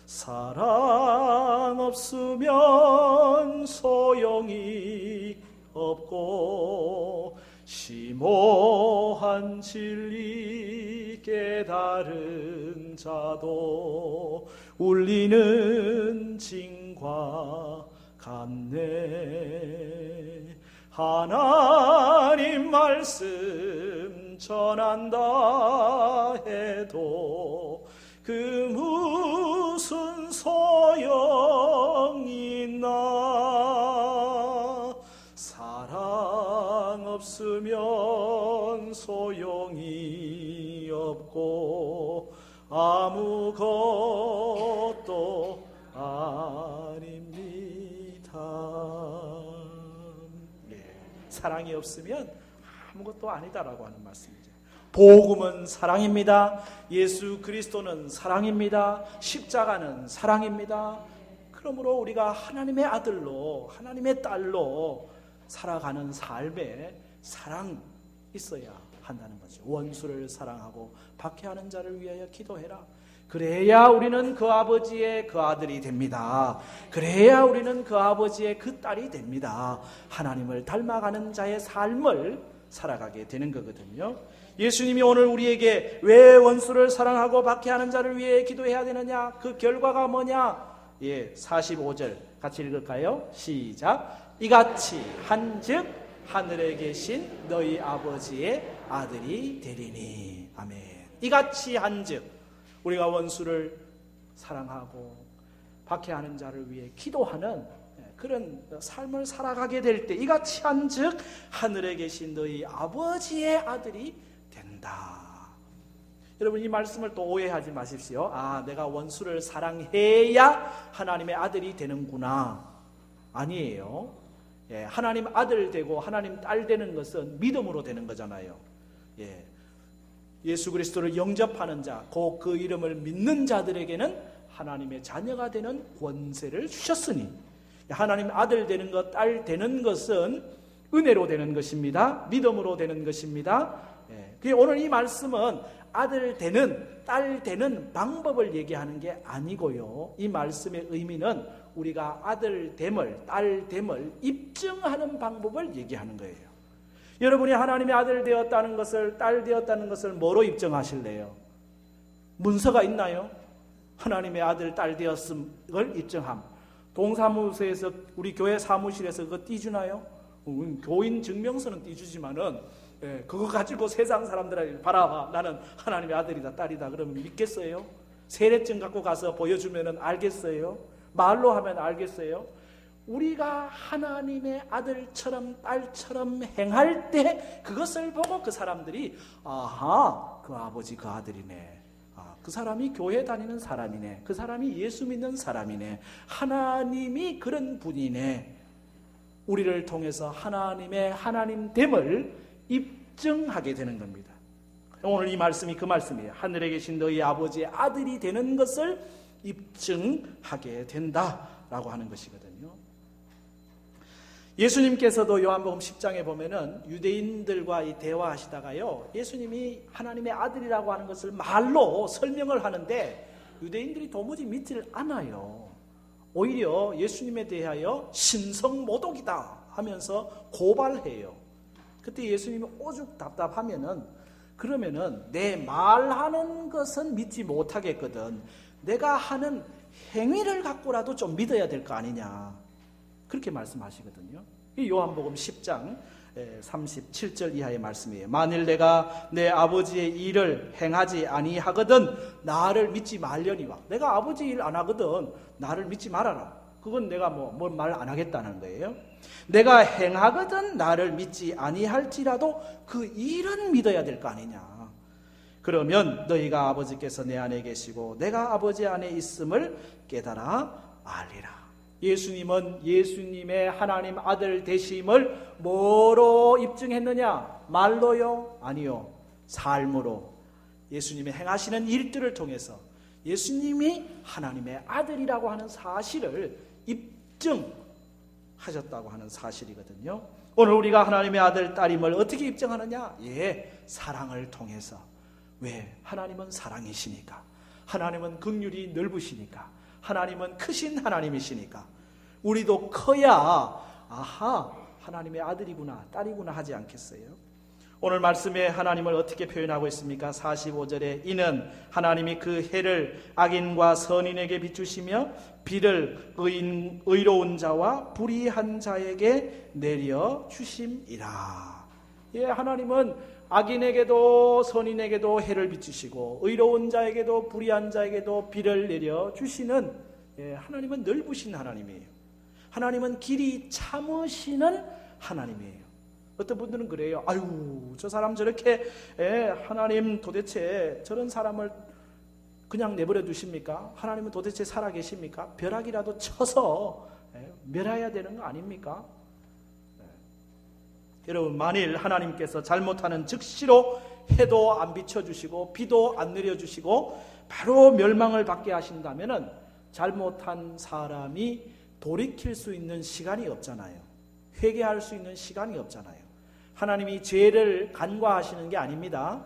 사랑 없으면 소용이 없고 심오한 진리 깨달은 자도 울리는 징과 같네. 하나님 말씀 전한다 해도 그 무슨 소용이 있나. 사랑 없으면 소용이 없고 아무것도 아닙니다. 사랑이 없으면 아무것도 아니다라고 하는 말씀이죠. 복음은 사랑입니다. 예수 그리스도는 사랑입니다. 십자가는 사랑입니다. 그러므로 우리가 하나님의 아들로, 하나님의 딸로 살아가는 삶에 사랑이 있어야 한다는 거죠. 원수를 사랑하고 박해하는 자를 위하여 기도해라. 그래야 우리는 그 아버지의 그 아들이 됩니다. 그래야 우리는 그 아버지의 그 딸이 됩니다. 하나님을 닮아가는 자의 삶을 살아가게 되는 거거든요. 예수님이 오늘 우리에게 왜 원수를 사랑하고 박해하는 자를 위해 기도해야 되느냐? 그 결과가 뭐냐? 45절 같이 읽을까요? 시작. 이같이 한즉 하늘에 계신 너희 아버지의 아들이 되리니. 아멘. 이같이 한즉 우리가 원수를 사랑하고 박해하는 자를 위해 기도하는 그런 삶을 살아가게 될 때 이같이 한즉 하늘에 계신 너희 아버지의 아들이 된다. 여러분 이 말씀을 또 오해하지 마십시오. 내가 원수를 사랑해야 하나님의 아들이 되는구나. 아니에요. 하나님 아들 되고 하나님 딸 되는 것은 믿음으로 되는 거잖아요. 예수 그리스도를 영접하는 자, 곧 그 이름을 믿는 자들에게는 하나님의 자녀가 되는 권세를 주셨으니, 하나님 아들 되는 것, 딸 되는 것은 은혜로 되는 것입니다. 믿음으로 되는 것입니다. 오늘 이 말씀은 아들 되는, 딸 되는 방법을 얘기하는 게 아니고요. 이 말씀의 의미는 우리가 아들 됨을, 딸 됨을 입증하는 방법을 얘기하는 거예요. 여러분이 하나님의 아들 되었다는 것을, 딸 되었다는 것을 뭐로 입증하실래요? 문서가 있나요? 하나님의 아들, 딸 되었음을 입증함. 동사무소에서, 우리 교회 사무실에서 그거 띄주나요? 교인 증명서는 띄주지만은 그거 가지고 세상 사람들에게 봐라, 나는 하나님의 아들이다, 딸이다 그러면 믿겠어요? 세례증 갖고 가서 보여주면 알겠어요? 말로 하면 알겠어요? 우리가 하나님의 아들처럼 딸처럼 행할 때 그것을 보고 그 사람들이 그 아버지 그 아들이네, 그 사람이 교회 다니는 사람이네, 그 사람이 예수 믿는 사람이네, 하나님이 그런 분이네, 우리를 통해서 하나님의 하나님됨을 입증하게 되는 겁니다. 오늘 이 말씀이 그 말씀이에요. 하늘에 계신 너희 아버지의 아들이 되는 것을 입증하게 된다라고 하는 것이거든요. 예수님께서도 요한복음 10장에 보면은 유대인들과 이 대화하시다가요, 예수님이 하나님의 아들이라고 하는 것을 말로 설명을 하는데 유대인들이 도무지 믿질 않아요. 오히려 예수님에 대하여 신성모독이다 하면서 고발해요. 그때 예수님이 오죽 답답하면은, 그러면은 내 말하는 것은 믿지 못하겠거든, 내가 하는 행위를 갖고라도 좀 믿어야 될 거 아니냐, 그렇게 말씀하시거든요. 이 요한복음 10장 37절 이하의 말씀이에요. 만일 내가 내 아버지의 일을 행하지 아니하거든 나를 믿지 말려니와. 내가 아버지 일 안 하거든 나를 믿지 말아라. 그건 내가 뭘 말 안 하겠다는 거예요. 내가 행하거든 나를 믿지 아니할지라도 그 일은 믿어야 될 거 아니냐. 그러면 너희가 아버지께서 내 안에 계시고 내가 아버지 안에 있음을 깨달아 알리라. 예수님은 예수님의 하나님 아들 되심을 뭐로 입증했느냐? 말로요? 아니요. 삶으로. 예수님이 행하시는 일들을 통해서 예수님이 하나님의 아들이라고 하는 사실을 입증하셨다고 하는 사실이거든요. 오늘 우리가 하나님의 아들, 딸임을 어떻게 입증하느냐? 사랑을 통해서. 왜? 하나님은 사랑이시니까. 하나님은 긍휼이 넓으시니까. 하나님은 크신 하나님이시니까 우리도 커야 하나님의 아들이구나, 딸이구나 하지 않겠어요? 오늘 말씀에 하나님을 어떻게 표현하고 있습니까? 45절에 이는 하나님이 그 해를 악인과 선인에게 비추시며 비를 의로운 자와 불의한 자에게 내려주심이라. 하나님은 악인에게도 선인에게도 해를 비추시고 의로운 자에게도 불의한 자에게도 비를 내려주시는, 하나님은 넓으신 하나님이에요. 하나님은 길이 참으시는 하나님이에요. 어떤 분들은 그래요. 아유, 저 사람 저렇게, 하나님 도대체 저런 사람을 그냥 내버려 두십니까? 하나님은 도대체 살아계십니까? 벼락이라도 쳐서 멸해야 되는 거 아닙니까? 여러분, 만일 하나님께서 잘못하는 즉시로 해도 안 비춰주시고 비도 안 내려주시고 바로 멸망을 받게 하신다면 잘못한 사람이 돌이킬 수 있는 시간이 없잖아요. 회개할 수 있는 시간이 없잖아요. 하나님이 죄를 간과하시는 게 아닙니다.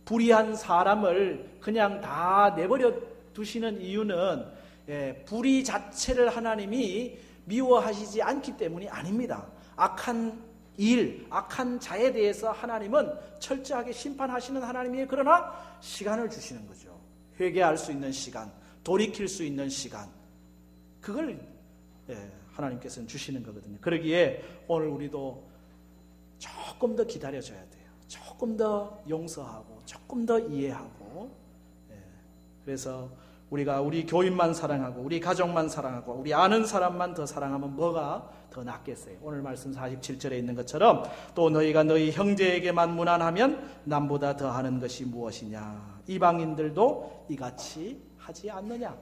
불의한 사람을 그냥 다 내버려 두시는 이유는 불의 자체를 하나님이 미워하시지 않기 때문이 아닙니다. 악한 일, 악한 자에 대해서 하나님은 철저하게 심판하시는 하나님이에요. 그러나 시간을 주시는 거죠. 회개할 수 있는 시간, 돌이킬 수 있는 시간, 그걸 하나님께서는 주시는 거거든요. 그러기에 오늘 우리도 조금 더 기다려줘야 돼요. 조금 더 용서하고 조금 더 이해하고. 그래서 우리가 우리 교인만 사랑하고 우리 가족만 사랑하고 우리 아는 사람만 더 사랑하면 뭐가 더 낫겠어요? 오늘 말씀 47절에 있는 것처럼 또 너희가 너희 형제에게만 무난하면 남보다 더하는 것이 무엇이냐? 이방인들도 이같이 하지 않느냐?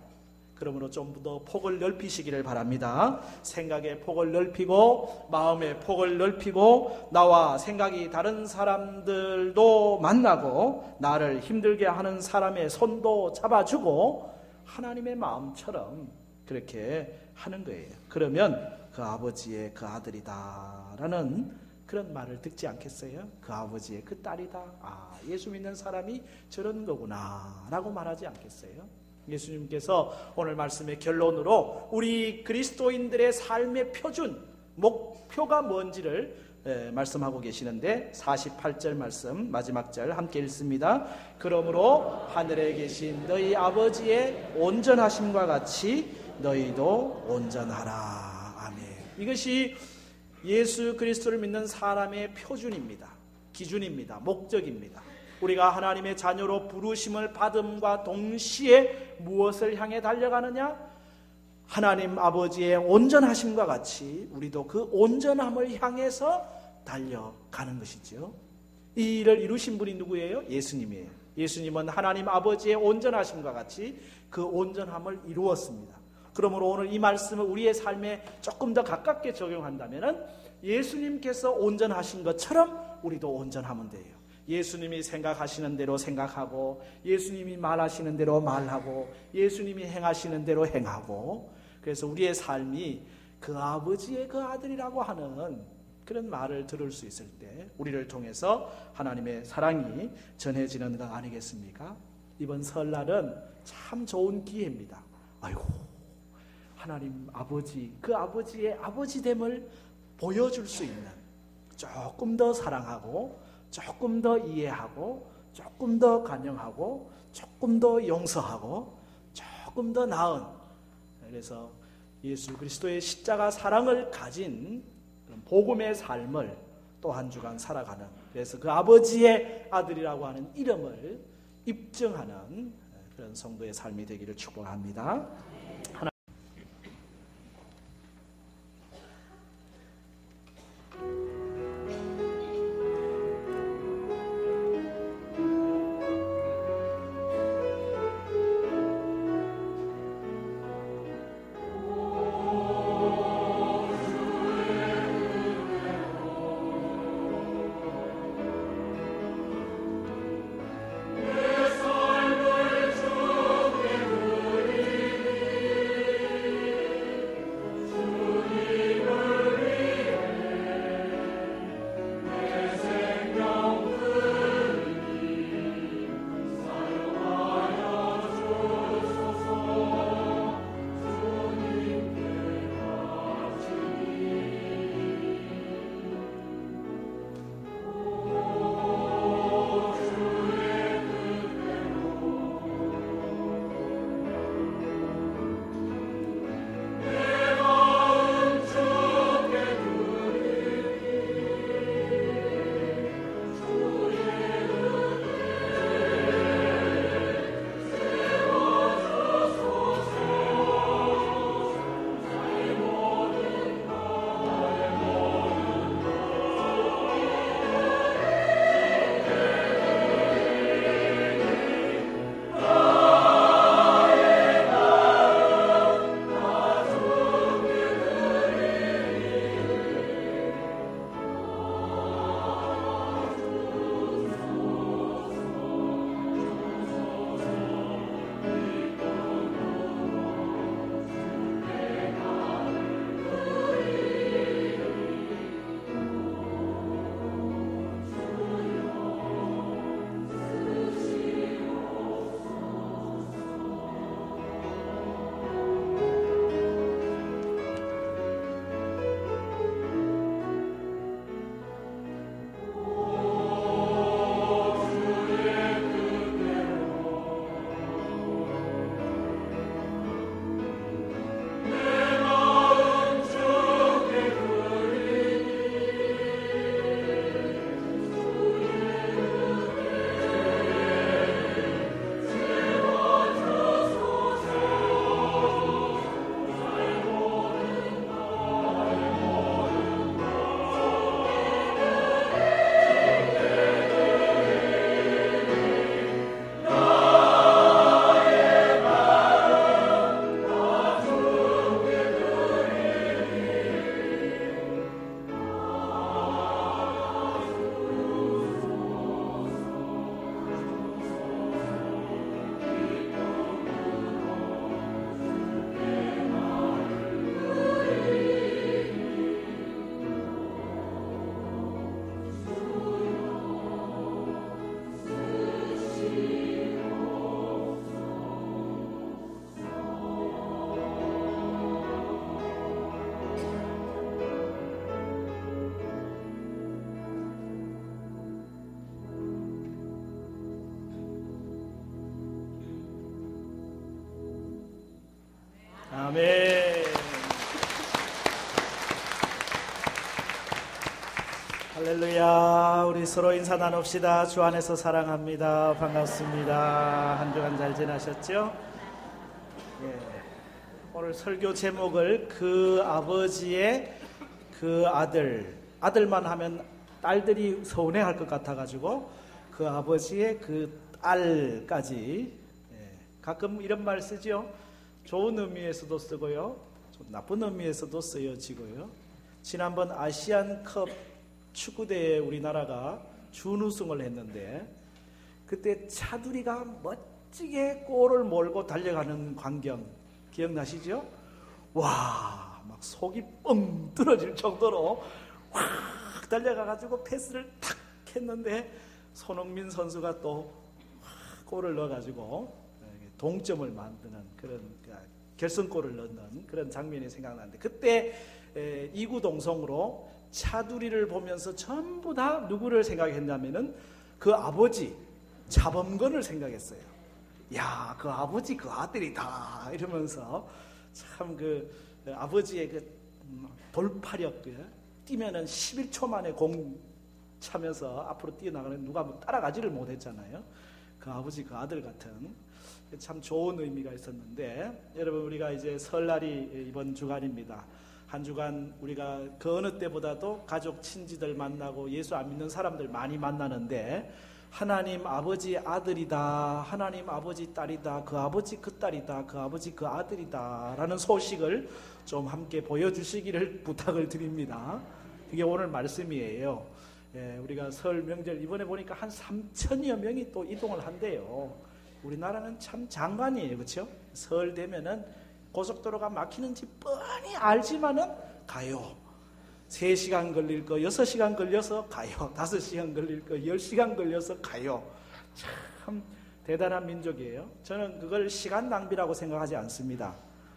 그러므로 좀 더 폭을 넓히시기를 바랍니다. 생각의 폭을 넓히고 마음의 폭을 넓히고 나와 생각이 다른 사람들도 만나고 나를 힘들게 하는 사람의 손도 잡아주고 하나님의 마음처럼 그렇게 하는 거예요. 그러면 그 아버지의 그 아들이다라는 그런 말을 듣지 않겠어요? 그 아버지의 그 딸이다. 아, 예수 믿는 사람이 저런 거구나 라고 말하지 않겠어요? 예수님께서 오늘 말씀의 결론으로 우리 그리스도인들의 삶의 표준, 목표가 뭔지를 말씀하고 계시는데 48절 말씀 마지막 절 함께 읽습니다. 그러므로 하늘에 계신 너희 아버지의 온전하심과 같이 너희도 온전하라. 아멘. 이것이 예수 그리스도를 믿는 사람의 표준입니다. 기준입니다. 목적입니다. 우리가 하나님의 자녀로 부르심을 받음과 동시에 무엇을 향해 달려가느냐? 하나님 아버지의 온전하심과 같이 우리도 그 온전함을 향해서 달려가는 것이죠. 이 일을 이루신 분이 누구예요? 예수님이에요. 예수님은 하나님 아버지의 온전하심과 같이 그 온전함을 이루었습니다. 그러므로 오늘 이 말씀을 우리의 삶에 조금 더 가깝게 적용한다면 예수님께서 온전하신 것처럼 우리도 온전하면 돼요. 예수님이 생각하시는 대로 생각하고 예수님이 말하시는 대로 말하고 예수님이 행하시는 대로 행하고, 그래서 우리의 삶이 그 아버지의 그 아들이라고 하는 그런 말을 들을 수 있을 때 우리를 통해서 하나님의 사랑이 전해지는 것 아니겠습니까? 이번 설날은 참 좋은 기회입니다. 아이고, 하나님 아버지, 그 아버지의 아버지됨을 보여줄 수 있는, 조금 더 사랑하고 조금 더 이해하고 조금 더 간영하고 조금 더 용서하고 조금 더 나은, 그래서 예수 그리스도의 십자가 사랑을 가진 복음의 삶을 또 한 주간 살아가는, 그래서 그 아버지의 아들이라고 하는 이름을 입증하는 그런 성도의 삶이 되기를 축복합니다. 할렐루야. 우리 서로 인사 나눕시다. 주 안에서 사랑합니다. 반갑습니다. 한 주간 잘 지나셨죠? 예. 오늘 설교 제목을 그 아버지의 그 아들만 하면 딸들이 서운해할 것 같아가지고 그 아버지의 그 딸까지, 가끔 이런 말 쓰죠. 좋은 의미에서도 쓰고요, 좀 나쁜 의미에서도 쓰여지고요. 지난번 아시안컵 축구대회 우리나라가 준우승을 했는데 그때 차두리가 멋지게 골을 몰고 달려가는 광경 기억나시죠? 와, 막 속이 뻥 뚫어질 정도로 확 달려가가지고 패스를 탁 했는데 손흥민 선수가 또 골을 넣어가지고 동점을 만드는 그런 결승골을 넣는 그런 장면이 생각나는데, 그때 이구동성으로 차두리를 보면서 전부 다 누구를 생각했냐면은 그 아버지 차범근을 생각했어요. 야, 그 아버지 그 아들이다 이러면서 참 그 아버지의 그 돌파력, 뛰면은 11초 만에 공 차면서 앞으로 뛰어나가는 누가 뭐 따라가지를 못했잖아요. 그 아버지 그 아들 같은 참 좋은 의미가 있었는데, 여러분 우리가 이제 설날이 이번 주간입니다. 한 주간 우리가 그 어느 때보다도 가족 친지들 만나고 예수 안 믿는 사람들 많이 만나는데, 하나님 아버지 아들이다, 하나님 아버지 딸이다, 그 아버지 그 딸이다, 그 아버지 그 아들이다 라는 소식을 좀 함께 보여주시기를 부탁을 드립니다. 그게 오늘 말씀이에요. 우리가 설 명절 이번에 보니까 한 3천여 명이 또 이동을 한대요. 우리나라는 참 장관이에요, 그렇죠? 설 되면은 고속도로가 막히는지 뻔히 알지만은 가요. 3시간 걸릴 거 6시간 걸려서 가요. 5시간 걸릴 거 10시간 걸려서 가요. 참 대단한 민족이에요. 저는 그걸 시간 낭비라고 생각하지 않습니다.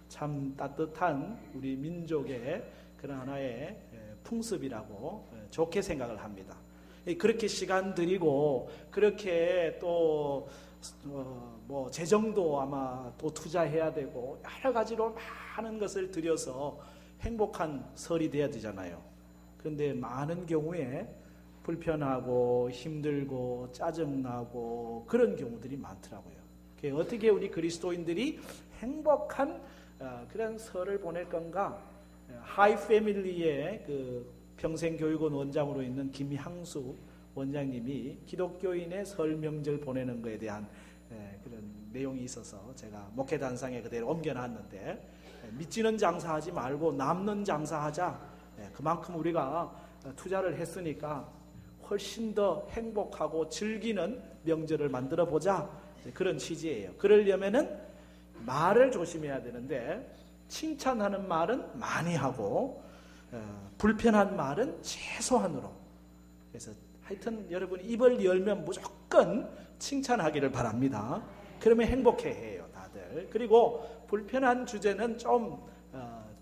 참 따뜻한 우리 민족의 그런 하나의 풍습이라고 좋게 생각을 합니다. 그렇게 시간 들이고 그렇게 또 뭐 재정도 아마 또 투자해야 되고 여러 가지로 많은 것을 들여서 행복한 설이 돼야 되잖아요. 그런데 많은 경우에 불편하고 힘들고 짜증나고 그런 경우들이 많더라고요. 어떻게 우리 그리스도인들이 행복한 그런 설을 보낼 건가? 하이 패밀리의 그 평생교육원 원장으로 있는 김향수 원장님이 기독교인의 설 명절 보내는 것에 대한 그런 내용이 있어서 제가 목회단상에 그대로 옮겨놨는데, 미치는 장사하지 말고 남는 장사하자. 그만큼 우리가 투자를 했으니까 훨씬 더 행복하고 즐기는 명절을 만들어 보자, 그런 취지예요. 그러려면은 말을 조심해야 되는데, 칭찬하는 말은 많이 하고 불편한 말은 최소한으로. 그래서 하여튼 여러분이 입을 열면 무조건 칭찬하기를 바랍니다. 그러면 행복해해요, 다들. 그리고 불편한 주제는 좀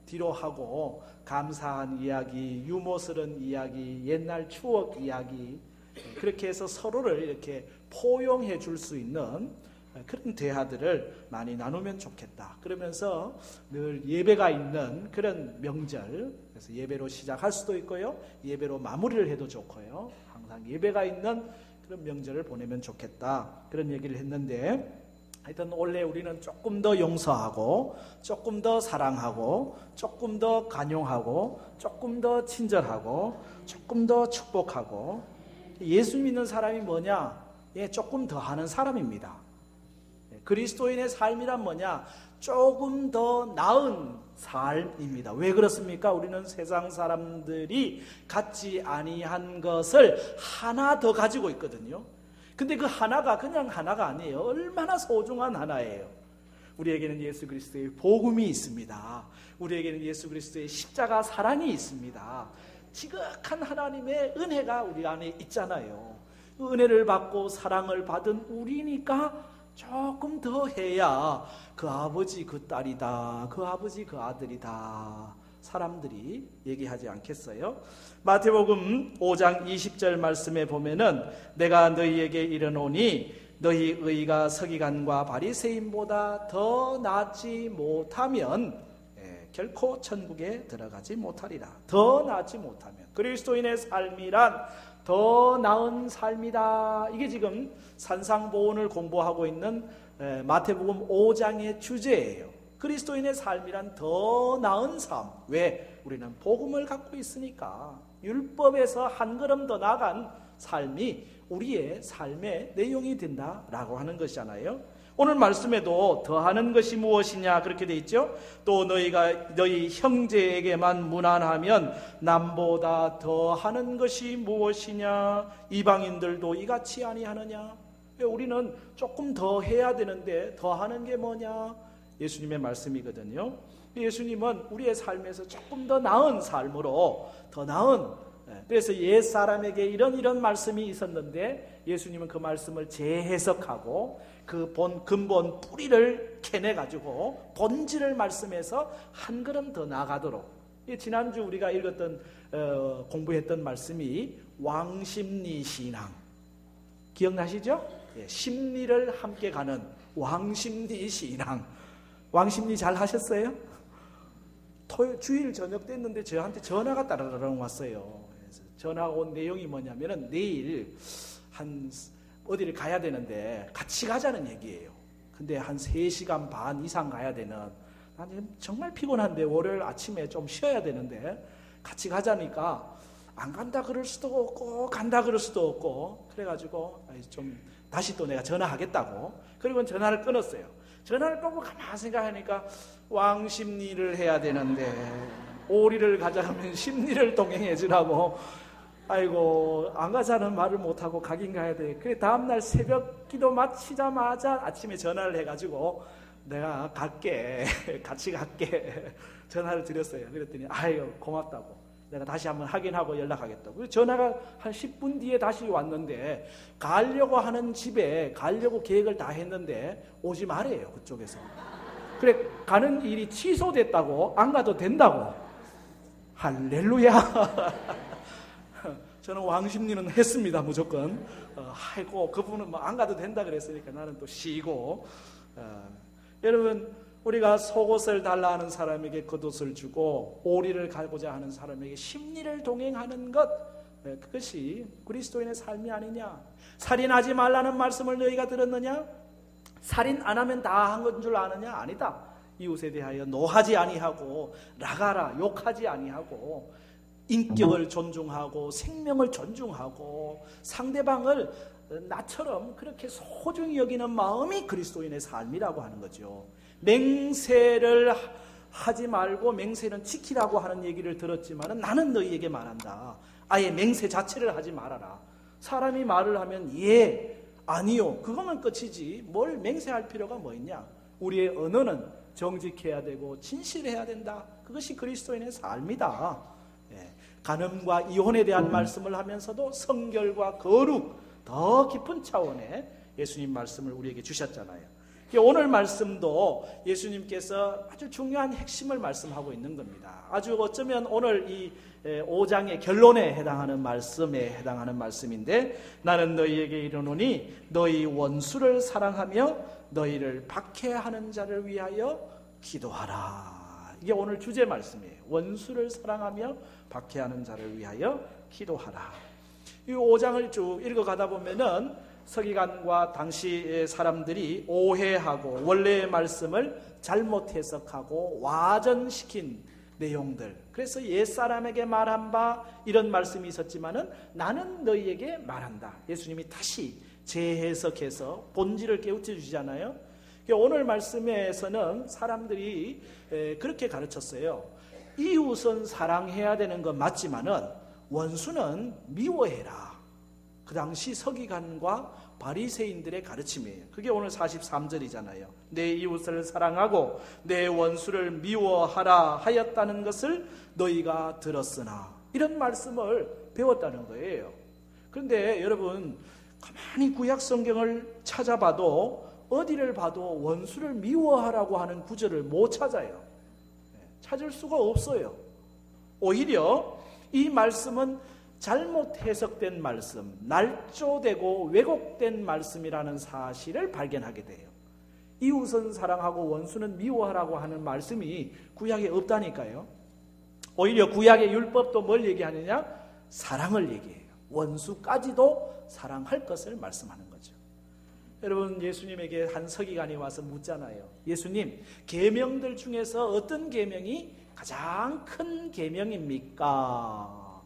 뒤로 하고 감사한 이야기, 유머스러운 이야기, 옛날 추억 이야기, 그렇게 해서 서로를 이렇게 포용해 줄 수 있는 그런 대화들을 많이 나누면 좋겠다. 그러면서 늘 예배가 있는 그런 명절, 그래서 예배로 시작할 수도 있고요, 예배로 마무리를 해도 좋고요, 항상 예배가 있는 그런 명절을 보내면 좋겠다, 그런 얘기를 했는데, 하여튼 올해 우리는 조금 더 용서하고 조금 더 사랑하고 조금 더 간용하고 조금 더 친절하고 조금 더 축복하고, 예수 믿는 사람이 뭐냐? 조금 더 하는 사람입니다. 그리스도인의 삶이란 뭐냐? 조금 더 나은 삶입니다. 왜 그렇습니까? 우리는 세상 사람들이 갖지 아니한 것을 하나 더 가지고 있거든요. 근데 그 하나가 그냥 하나가 아니에요. 얼마나 소중한 하나예요. 우리에게는 예수 그리스도의 복음이 있습니다. 우리에게는 예수 그리스도의 십자가 사랑이 있습니다. 지극한 하나님의 은혜가 우리 안에 있잖아요. 그 은혜를 받고 사랑을 받은 우리니까 조금 더 해야 그 아버지 그 딸이다, 그 아버지 그 아들이다, 사람들이 얘기하지 않겠어요? 마태복음 5장 20절 말씀에 보면은 내가 너희에게 이르노니 너희 의가 서기관과 바리새인보다 더 낫지 못하면, 결코 천국에 들어가지 못하리라. 더 나지 못하면. 그리스도인의 삶이란 더 나은 삶이다. 이게 지금 산상보훈을 공부하고 있는 마태복음 5장의 주제예요. 그리스도인의 삶이란 더 나은 삶. 왜? 우리는 복음을 갖고 있으니까. 율법에서 한 걸음 더 나간 삶이 우리의 삶의 내용이 된다라고 하는 것이잖아요. 오늘 말씀에도 더하는 것이 무엇이냐 그렇게 돼 있죠. 또 너희 형제에게만 무난하면 남보다 더하는 것이 무엇이냐. 이방인들도 이같이 아니하느냐. 우리는 조금 더 해야 되는데 더하는 게 뭐냐. 예수님의 말씀이거든요. 예수님은 우리의 삶에서 조금 더 나은 삶으로 더 나은, 그래서 옛사람에게 이런 말씀이 있었는데 예수님은 그 말씀을 재해석하고 그 근본 뿌리를 캐내가지고 본질을 말씀해서 한 걸음 더 나가도록. 지난주 우리가 읽었던 공부했던 말씀이 왕심리 신앙 기억나시죠? 심리를 함께 가는 왕심리 신앙. 왕심리 잘 하셨어요? 주일 저녁 됐는데 저한테 전화가 따라라랑 왔어요. 전화가 온 내용이 뭐냐면은 내일 어디를 가야 되는데 같이 가자는 얘기예요. 근데 한 3시간 반 이상 가야 되는, 나는 정말 피곤한데 월요일 아침에 좀 쉬어야 되는데 같이 가자니까 안 간다 그럴 수도 없고 간다 그럴 수도 없고, 그래가지고 좀 다시 또 내가 전화하겠다고. 그리고 전화를 끊었어요. 전화를 끊고 가만히 생각하니까 왕심리를 해야 되는데 오리를 가자면 심리를 동행해 주라고. 아이고, 안 가자는 말을 못하고 가긴 가야 돼. 그래 다음날 새벽 기도 마치자마자 아침에 전화를 해가지고 내가 갈게, 같이 갈게 전화를 드렸어요. 그랬더니 아유 고맙다고, 내가 다시 한번 확인하고 연락하겠다고. 그래서 전화가 한 10분 뒤에 다시 왔는데 가려고 하는 집에 가려고 계획을 다 했는데 오지 말아요, 그쪽에서. 그래 가는 일이 취소됐다고, 안 가도 된다고. 할렐루야. 저는 왕심리는 했습니다, 무조건. 아이고, 그분은 뭐 안 가도 된다 그랬으니까 나는 또 쉬고. 여러분, 우리가 속옷을 달라 하는 사람에게 겉옷을 주고 오리를 가고자 하는 사람에게 심리를 동행하는 것, 그것이 그리스도인의 삶이 아니냐. 살인하지 말라는 말씀을 너희가 들었느냐? 살인 안 하면 다 한 건 줄 아느냐? 아니다. 이웃에 대하여 노하지 아니하고 나가라 욕하지 아니하고 인격을 존중하고 생명을 존중하고 상대방을 나처럼 그렇게 소중히 여기는 마음이 그리스도인의 삶이라고 하는 거죠. 맹세를 하지 말고 맹세는 지키라고 하는 얘기를 들었지만 나는 너희에게 말한다. 아예 맹세 자체를 하지 말아라. 사람이 말을 하면 예, 아니요, 그거면 끝이지 뭘 맹세할 필요가 뭐 있냐. 우리의 언어는 정직해야 되고 진실해야 된다. 그것이 그리스도인의 삶이다. 간음과 이혼에 대한 말씀을 하면서도 성결과 거룩, 더 깊은 차원의 예수님 말씀을 우리에게 주셨잖아요. 오늘 말씀도 예수님께서 아주 중요한 핵심을 말씀하고 있는 겁니다. 아주 어쩌면 오늘 이 5장의 결론에 해당하는 말씀에 해당하는 말씀인데, 나는 너희에게 이르노니 너희 원수를 사랑하며 너희를 박해하는 자를 위하여 기도하라. 이게 오늘 주제 말씀이에요. 원수를 사랑하며 박해하는 자를 위하여 기도하라. 이 5장을 쭉 읽어가다 보면은 서기관과 당시 사람들이 오해하고 원래의 말씀을 잘못 해석하고 와전시킨 내용들. 그래서 옛사람에게 말한 바 이런 말씀이 있었지만은 나는 너희에게 말한다. 예수님이 다시 재해석해서 본질을 깨우쳐 주시잖아요. 오늘 말씀에서는 사람들이 그렇게 가르쳤어요. 이웃은 사랑해야 되는 건 맞지만은 원수는 미워해라. 그 당시 서기관과 바리새인들의 가르침이에요. 그게 오늘 43절이잖아요. 내 이웃을 사랑하고 내 원수를 미워하라 하였다는 것을 너희가 들었으나, 이런 말씀을 배웠다는 거예요. 그런데 여러분, 가만히 구약 성경을 찾아봐도 어디를 봐도 원수를 미워하라고 하는 구절을 못 찾아요. 찾을 수가 없어요. 오히려 이 말씀은 잘못 해석된 말씀, 날조되고 왜곡된 말씀이라는 사실을 발견하게 돼요. 이웃은 사랑하고 원수는 미워하라고 하는 말씀이 구약에 없다니까요. 오히려 구약의 율법도 뭘 얘기하느냐? 사랑을 얘기해요. 원수까지도 사랑할 것을 말씀하는 거죠. 여러분, 예수님에게 한 서기관이 와서 묻잖아요. 예수님, 계명들 중에서 어떤 계명이 가장 큰 계명입니까?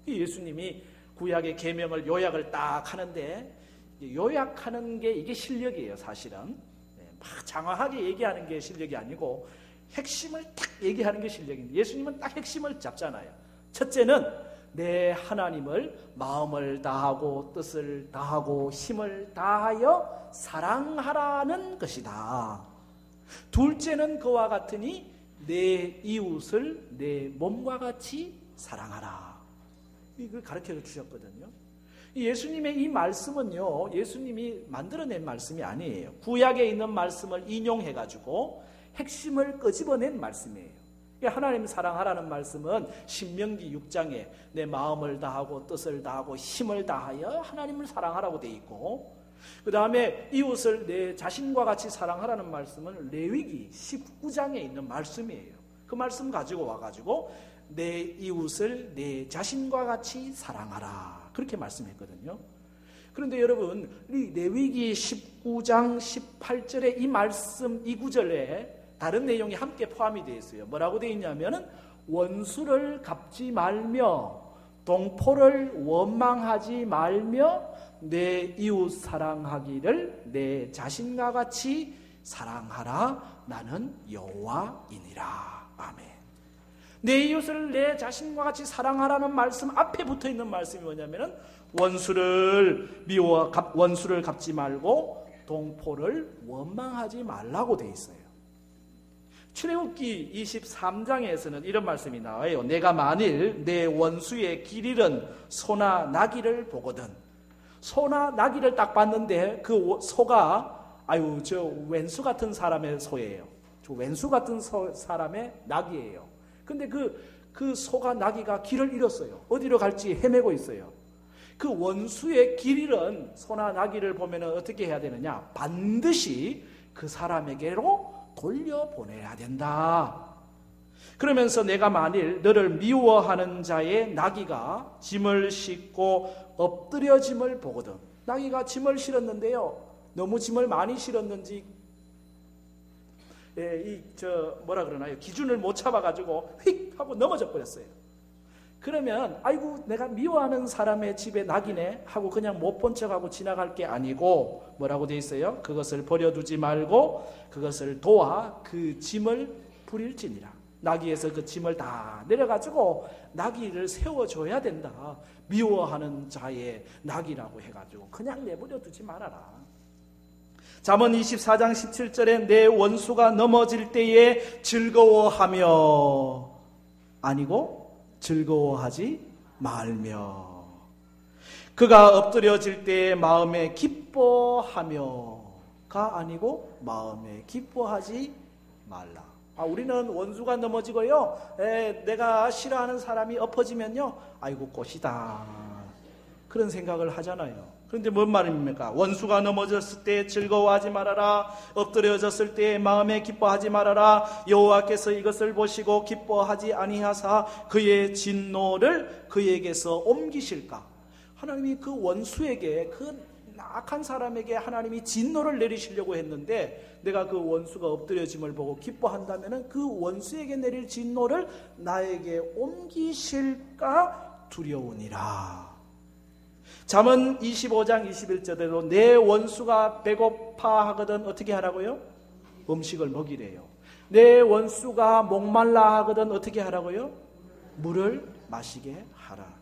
예수님이 구약의 계명을 요약을 딱 하는데, 요약하는 게 이게 실력이에요, 사실은. 막 장황하게 얘기하는 게 실력이 아니고 핵심을 딱 얘기하는 게 실력입니다. 예수님은 딱 핵심을 잡잖아요. 첫째는 내 하나님을 마음을 다하고 뜻을 다하고 힘을 다하여 사랑하라는 것이다. 둘째는 그와 같으니 내 이웃을 내 몸과 같이 사랑하라. 이걸 가르쳐 주셨거든요. 예수님의 이 말씀은요, 예수님이 만들어낸 말씀이 아니에요. 구약에 있는 말씀을 인용해가지고 핵심을 끄집어낸 말씀이에요. 하나님 사랑하라는 말씀은 신명기 6장에 내 마음을 다하고 뜻을 다하고 힘을 다하여 하나님을 사랑하라고 돼 있고, 그 다음에 이웃을 내 자신과 같이 사랑하라는 말씀은 레위기 19장에 있는 말씀이에요. 그 말씀 가지고 와가지고 내 이웃을 내 자신과 같이 사랑하라, 그렇게 말씀했거든요. 그런데 여러분, 이 레위기 19장 18절의 이 말씀, 이 구절에 다른 내용이 함께 포함이 되어 있어요. 뭐라고 되어 있냐면은 원수를 갚지 말며 동포를 원망하지 말며 내 이웃 사랑하기를 내 자신과 같이 사랑하라. 나는 여호와이니라. 아멘. 내 이웃을 내 자신과 같이 사랑하라는 말씀 앞에 붙어 있는 말씀이 뭐냐면은 원수를 원수를 갚지 말고 동포를 원망하지 말라고 되어 있어요. 출애굽기 23장에서는 이런 말씀이 나와요. 내가 만일 내 원수의 길 잃은 소나 나귀를 보거든. 소나 나귀를 딱 봤는데 그 소가 저 왼수 같은 사람의 소예요. 저 왼수 같은 사람의 나귀예요. 근데 그 소가 나귀가 길을 잃었어요. 어디로 갈지 헤매고 있어요. 그 원수의 길 잃은 소나 나귀를 보면 어떻게 해야 되느냐? 반드시 그 사람에게로 돌려보내야 된다. 그러면서 내가 만일 너를 미워하는 자의 나귀가 짐을 싣고 엎드려짐을 보거든. 나귀가 짐을 실었는데요, 너무 짐을 많이 실었는지 기준을 못 잡아가지고 휙 하고 넘어져 버렸어요. 그러면 아이고 내가 미워하는 사람의 집에 낙이네 하고 그냥 못 본 척하고 지나갈 게 아니고 뭐라고 돼 있어요? 그것을 버려두지 말고 그것을 도와 그 짐을 부릴지니라. 나귀에서 그 짐을 다 내려가지고 나귀를 세워줘야 된다. 미워하는 자의 나귀라고 해가지고 그냥 내버려두지 말아라. 잠언 24장 17절에 내 원수가 넘어질 때에 즐거워하며 아니고 즐거워하지 말며 그가 엎드려질 때에 마음에 기뻐하며가 아니고 마음에 기뻐하지 말라. 우리는 원수가 넘어지고요, 내가 싫어하는 사람이 엎어지면요, 아이고 꽃이다, 그런 생각을 하잖아요. 그런데 뭔 말입니까? 원수가 넘어졌을 때 즐거워하지 말아라. 엎드려졌을 때 마음에 기뻐하지 말아라. 여호와께서 이것을 보시고 기뻐하지 아니하사 그의 진노를 그에게서 옮기실까? 하나님이 그 원수에게, 그 악한 사람에게 하나님이 진노를 내리시려고 했는데 내가 그 원수가 엎드려짐을 보고 기뻐한다면 그 원수에게 내릴 진노를 나에게 옮기실까 두려우니라. 잠언 25장 21절에도 내 원수가 배고파 하거든 어떻게 하라고요? 음식을 먹이래요. 내 원수가 목말라 하거든 어떻게 하라고요? 물을 마시게 하라.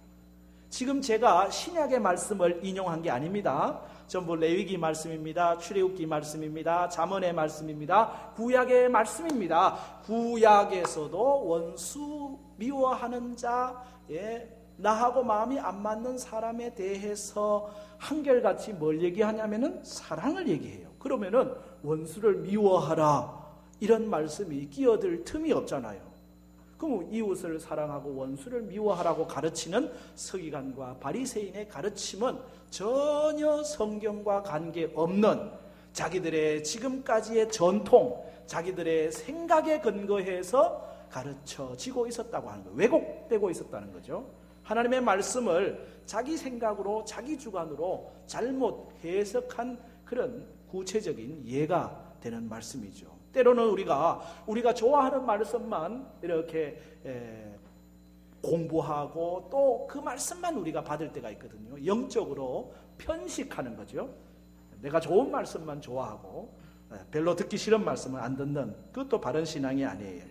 지금 제가 신약의 말씀을 인용한 게 아닙니다. 전부 레위기 말씀입니다. 출애굽기 말씀입니다. 잠언의 말씀입니다. 구약의 말씀입니다. 구약에서도 원수 미워하는 자, 나하고 마음이 안 맞는 사람에 대해서 한결같이 뭘 얘기하냐면은 사랑을 얘기해요. 그러면은 원수를 미워하라 이런 말씀이 끼어들 틈이 없잖아요. 그럼 이웃을 사랑하고 원수를 미워하라고 가르치는 서기관과 바리새인의 가르침은 전혀 성경과 관계없는 자기들의 지금까지의 전통, 자기들의 생각에 근거해서 가르쳐지고 있었다고 하는 거예요. 왜곡되고 있었다는 거죠. 하나님의 말씀을 자기 생각으로, 자기 주관으로 잘못 해석한 그런 구체적인 예가 되는 말씀이죠. 때로는 우리가 좋아하는 말씀만 이렇게 공부하고 또 그 말씀만 우리가 받을 때가 있거든요. 영적으로 편식하는 거죠. 내가 좋은 말씀만 좋아하고 별로 듣기 싫은 말씀은 안 듣는, 그것도 바른 신앙이 아니에요.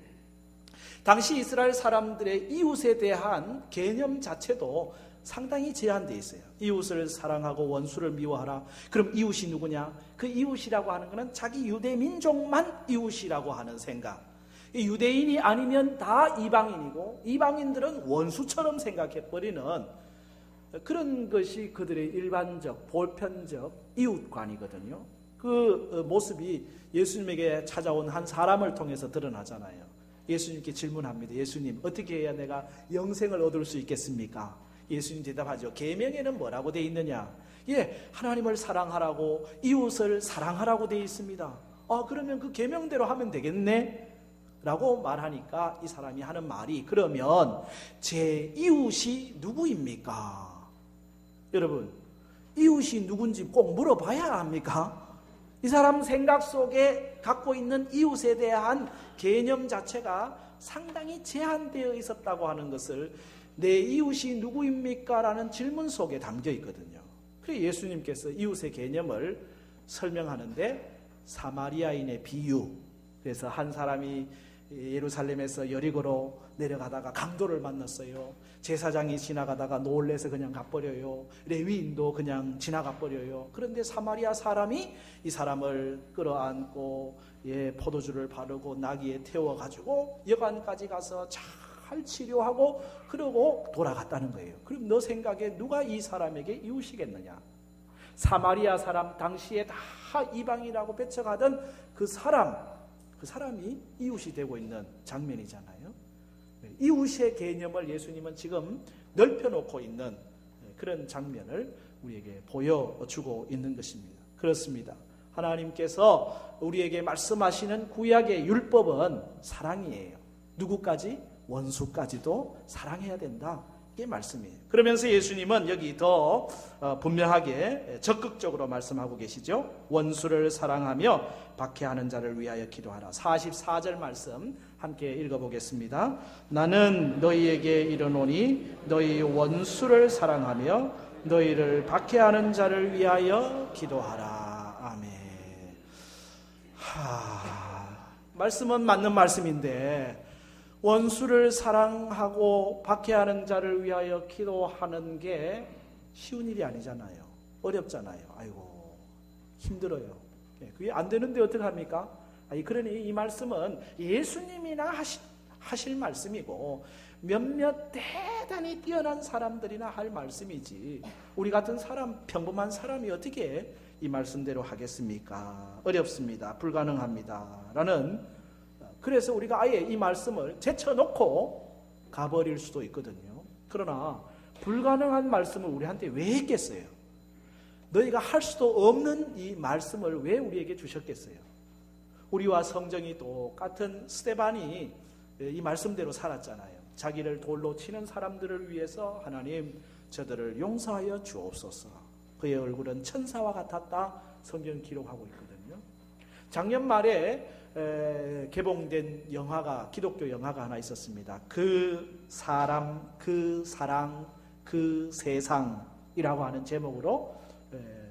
당시 이스라엘 사람들의 이웃에 대한 개념 자체도 상당히 제한되어 있어요. 이웃을 사랑하고 원수를 미워하라. 그럼 이웃이 누구냐? 그 이웃이라고 하는 것은 자기 유대 민족만 이웃이라고 하는 생각. 이 유대인이 아니면 다 이방인이고 이방인들은 원수처럼 생각해버리는 그런 것이 그들의 일반적, 보편적 이웃관이거든요. 그 모습이 예수님에게 찾아온 한 사람을 통해서 드러나잖아요. 예수님께 질문합니다. 예수님, 어떻게 해야 내가 영생을 얻을 수 있겠습니까? 예수님 대답하죠. 계명에는 뭐라고 되어 있느냐? 예, 하나님을 사랑하라고, 이웃을 사랑하라고 되어 있습니다. 그러면 그 계명대로 하면 되겠네? 라고 말하니까 이 사람이 하는 말이, 그러면 제 이웃이 누구입니까? 여러분, 이웃이 누군지 꼭 물어봐야 합니까? 이 사람 생각 속에 갖고 있는 이웃에 대한 개념 자체가 상당히 제한되어 있었다고 하는 것을, 내 이웃이 누구입니까? 라는 질문 속에 담겨 있거든요. 그래서 예수님께서 이웃의 개념을 설명하는데 사마리아인의 비유, 그래서 한 사람이 예루살렘에서 여리고로 내려가다가 강도를 만났어요. 제사장이 지나가다가 놀래서 그냥 가버려요. 레위인도 그냥 지나가 버려요. 그런데 사마리아 사람이 이 사람을 끌어안고 포도주를 바르고 나귀에 태워가지고 여관까지 가서 잘 치료하고 그러고 돌아갔다는 거예요. 그럼 너 생각에 누가 이 사람에게 이웃이겠느냐? 사마리아 사람, 당시에 다 이방이라고 배척하던 그 사람이 이웃이 되고 있는 장면이잖아요. 이웃의 개념을 예수님은 지금 넓혀놓고 있는 그런 장면을 우리에게 보여주고 있는 것입니다. 그렇습니다. 하나님께서 우리에게 말씀하시는 구약의 율법은 사랑이에요. 누구까지? 원수까지도 사랑해야 된다. 이게 말씀이에요. 그러면서 예수님은 여기 더 분명하게 적극적으로 말씀하고 계시죠. 원수를 사랑하며 박해하는 자를 위하여 기도하라. 44절 말씀 함께 읽어보겠습니다. 나는 너희에게 이르노니 너희 원수를 사랑하며 너희를 박해하는 자를 위하여 기도하라. 아멘. 말씀은 맞는 말씀인데 원수를 사랑하고 박해하는 자를 위하여 기도하는 게 쉬운 일이 아니잖아요. 어렵잖아요. 아이고 힘들어요. 그게 안 되는데 어떡합니까? 그러니 이 말씀은 예수님이나 하실 말씀이고 몇몇 대단히 뛰어난 사람들이나 할 말씀이지 우리 같은 사람, 평범한 사람이 어떻게 이 말씀대로 하겠습니까? 어렵습니다. 불가능합니다. 라는, 그래서 우리가 아예 이 말씀을 제쳐놓고 가버릴 수도 있거든요. 그러나 불가능한 말씀을 우리한테 왜 했겠어요? 너희가 할 수도 없는 이 말씀을 왜 우리에게 주셨겠어요? 우리와 성정이 똑같은 스데반이 이 말씀대로 살았잖아요. 자기를 돌로 치는 사람들을 위해서 하나님 저들을 용서하여 주옵소서. 그의 얼굴은 천사와 같았다. 성경 기록하고 있거든요. 작년 말에 개봉된 영화가, 기독교 영화가 하나 있었습니다. 그 사람, 그 사랑, 그 세상이라고 하는 제목으로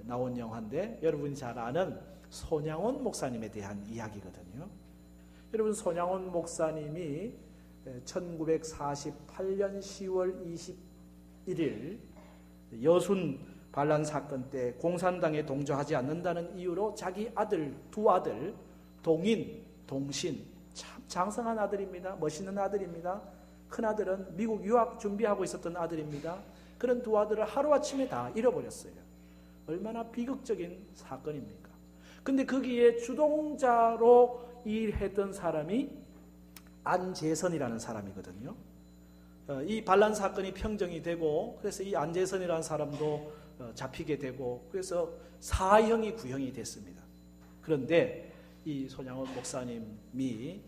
나온 영화인데 여러분이 잘 아는 손양원 목사님에 대한 이야기거든요. 여러분, 손양원 목사님이 1948년 10월 21일 여순 반란 사건 때 공산당에 동조하지 않는다는 이유로 자기 아들, 두 아들, 동인, 동신, 참 장성한 아들입니다. 멋있는 아들입니다. 큰아들은 미국 유학 준비하고 있었던 아들입니다. 그런 두 아들을 하루아침에 다 잃어버렸어요. 얼마나 비극적인 사건입니까? 근데 거기에 주동자로 일했던 사람이 안재선이라는 사람이거든요. 이 반란 사건이 평정이 되고 그래서 이 안재선이라는 사람도 잡히게 되고 그래서 사형이 구형이 됐습니다. 그런데 이 손양원 목사님이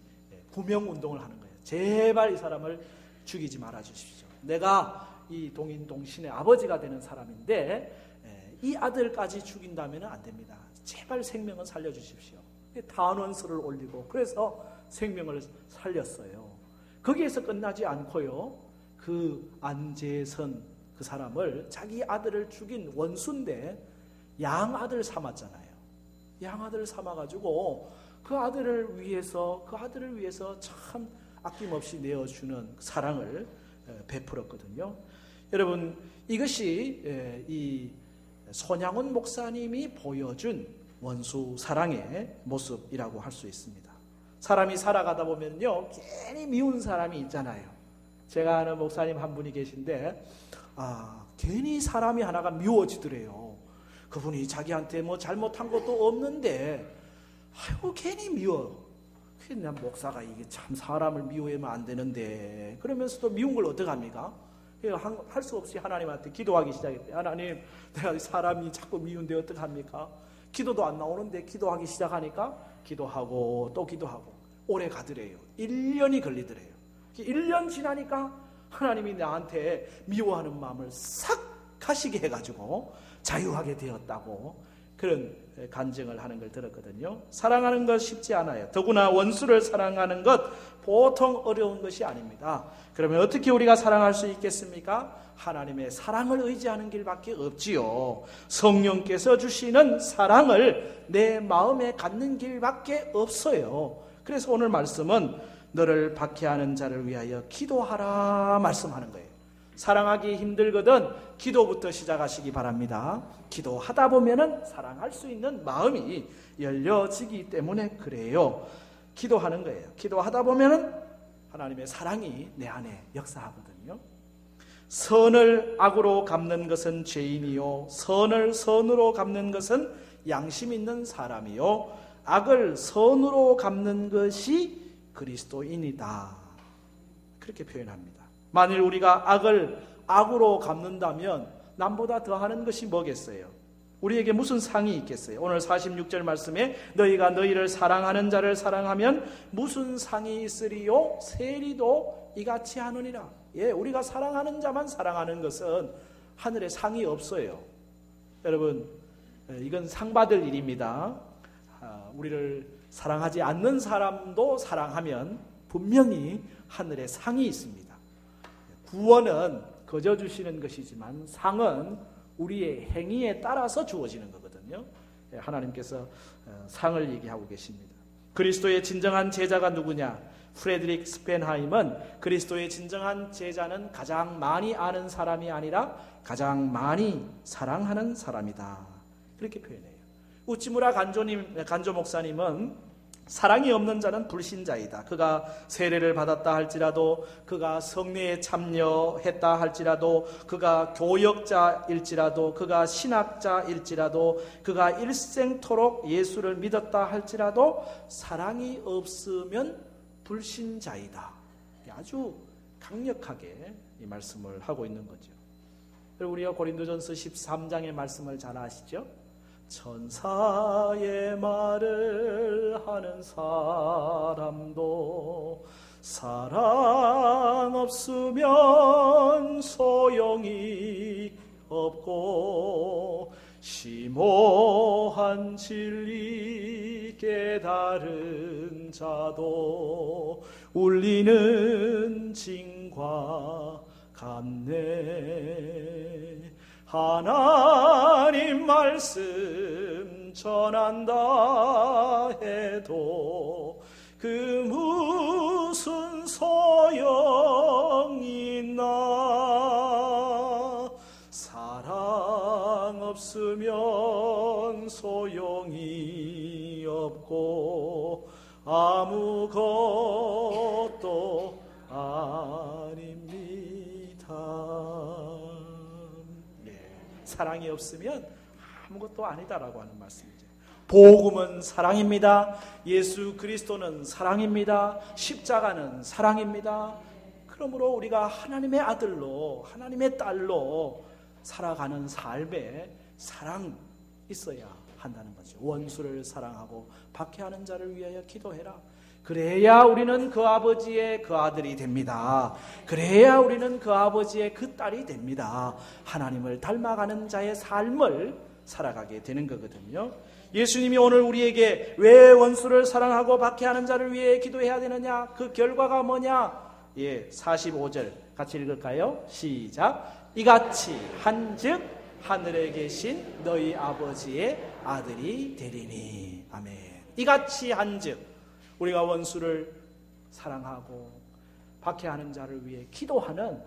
구명운동을 하는 거예요. 제발 이 사람을 죽이지 말아 주십시오. 내가 이 동인동신의 아버지가 되는 사람인데 이 아들까지 죽인다면 안 됩니다. 제발 생명은 살려주십시오. 단원서를 올리고 그래서 생명을 살렸어요. 거기에서 끝나지 않고요, 그 안재선 그 사람을 자기 아들을 죽인 원수인데 양아들 삼았잖아요. 양아들 삼아가지고 그 아들을 위해서 참 아낌없이 내어주는 사랑을 베풀었거든요. 여러분, 이것이 이 손양원 목사님이 보여준 원수 사랑의 모습이라고 할 수 있습니다. 사람이 살아가다 보면요, 괜히 미운 사람이 있잖아요. 제가 아는 목사님 한 분이 계신데 괜히 사람이 하나가 미워지더래요. 그분이 자기한테 뭐 잘못한 것도 없는데 괜히 미워. 그냥 목사가 이게 참 사람을 미워하면 안 되는데, 그러면서도 미운 걸 어떡합니까? 할 수 없이 하나님한테 기도하기 시작했대요. 하나님, 내가 사람이 자꾸 미운데 어떡합니까? 기도도 안 나오는데 기도하기 시작하니까 기도하고 또 기도하고 오래 가더래요. 1년이 걸리더래요. 1년 지나니까 하나님이 나한테 미워하는 마음을 싹 가시게 해가지고 자유하게 되었다고 그런 간증을 하는 걸 들었거든요. 사랑하는 것 쉽지 않아요. 더구나 원수를 사랑하는 것 보통 어려운 것이 아닙니다. 그러면 어떻게 우리가 사랑할 수 있겠습니까? 하나님의 사랑을 의지하는 길밖에 없지요. 성령께서 주시는 사랑을 내 마음에 갖는 길밖에 없어요. 그래서 오늘 말씀은 너를 박해하는 자를 위하여 기도하라 말씀하는 거예요. 사랑하기 힘들거든 기도부터 시작하시기 바랍니다. 기도하다 보면은 사랑할 수 있는 마음이 열려지기 때문에 그래요. 기도하는 거예요. 기도하다 보면은 하나님의 사랑이 내 안에 역사하거든요. 선을 악으로 갚는 것은 죄인이요, 선을 선으로 갚는 것은 양심 있는 사람이요, 악을 선으로 갚는 것이 그리스도인이다. 그렇게 표현합니다. 만일 우리가 악을 악으로 갚는다면 남보다 더하는 것이 뭐겠어요? 우리에게 무슨 상이 있겠어요? 오늘 46절 말씀에 너희가 너희를 사랑하는 자를 사랑하면 무슨 상이 있으리요? 세리도 이같이 하느니라. 우리가 사랑하는 자만 사랑하는 것은 하늘에 상이 없어요. 여러분, 이건 상 받을 일입니다. 우리를 사랑하지 않는 사람도 사랑하면 분명히 하늘에 상이 있습니다. 구원은 거저 주시는 것이지만 상은 우리의 행위에 따라서 주어지는 거거든요. 하나님께서 상을 얘기하고 계십니다. 그리스도의 진정한 제자가 누구냐? 프레드릭 스펜하임은 그리스도의 진정한 제자는 가장 많이 아는 사람이 아니라 가장 많이 사랑하는 사람이다. 그렇게 표현해요. 우찌무라 간조 목사님은 사랑이 없는 자는 불신자이다. 그가 세례를 받았다 할지라도, 그가 성례에 참여했다 할지라도, 그가 교역자일지라도, 그가 신학자일지라도, 그가 일생토록 예수를 믿었다 할지라도 사랑이 없으면 불신자이다. 아주 강력하게 이 말씀을 하고 있는 거죠. 그리고 우리가 고린도전서 13장의 말씀을 잘 아시죠? 천사의 말을 하는 사람도 사랑 없으면 소용이 없고, 심오한 진리 깨달은 자도 울리는 징과 같네. 하나님 말씀 전한다 해도 그 무슨 소용이 있나. 사랑 없으면 소용이 없고 아무것도 아닙니다. 사랑이 없으면 아무것도 아니다라고 하는 말씀이죠. 복음은 사랑입니다. 예수 그리스도는 사랑입니다. 십자가는 사랑입니다. 그러므로 우리가 하나님의 아들로, 하나님의 딸로 살아가는 삶에 사랑 있어야 한다는 거죠. 원수를 사랑하고 박해하는 자를 위하여 기도해라. 그래야 우리는 그 아버지의 그 아들이 됩니다. 그래야 우리는 그 아버지의 그 딸이 됩니다. 하나님을 닮아가는 자의 삶을 살아가게 되는 거거든요. 예수님이 오늘 우리에게 왜 원수를 사랑하고 박해하는 자를 위해 기도해야 되느냐? 그 결과가 뭐냐? 45절 같이 읽을까요? 시작. 이같이 한즉 하늘에 계신 너희 아버지의 아들이 되리니. 아멘. 이같이 한즉 우리가 원수를 사랑하고 박해하는 자를 위해 기도하는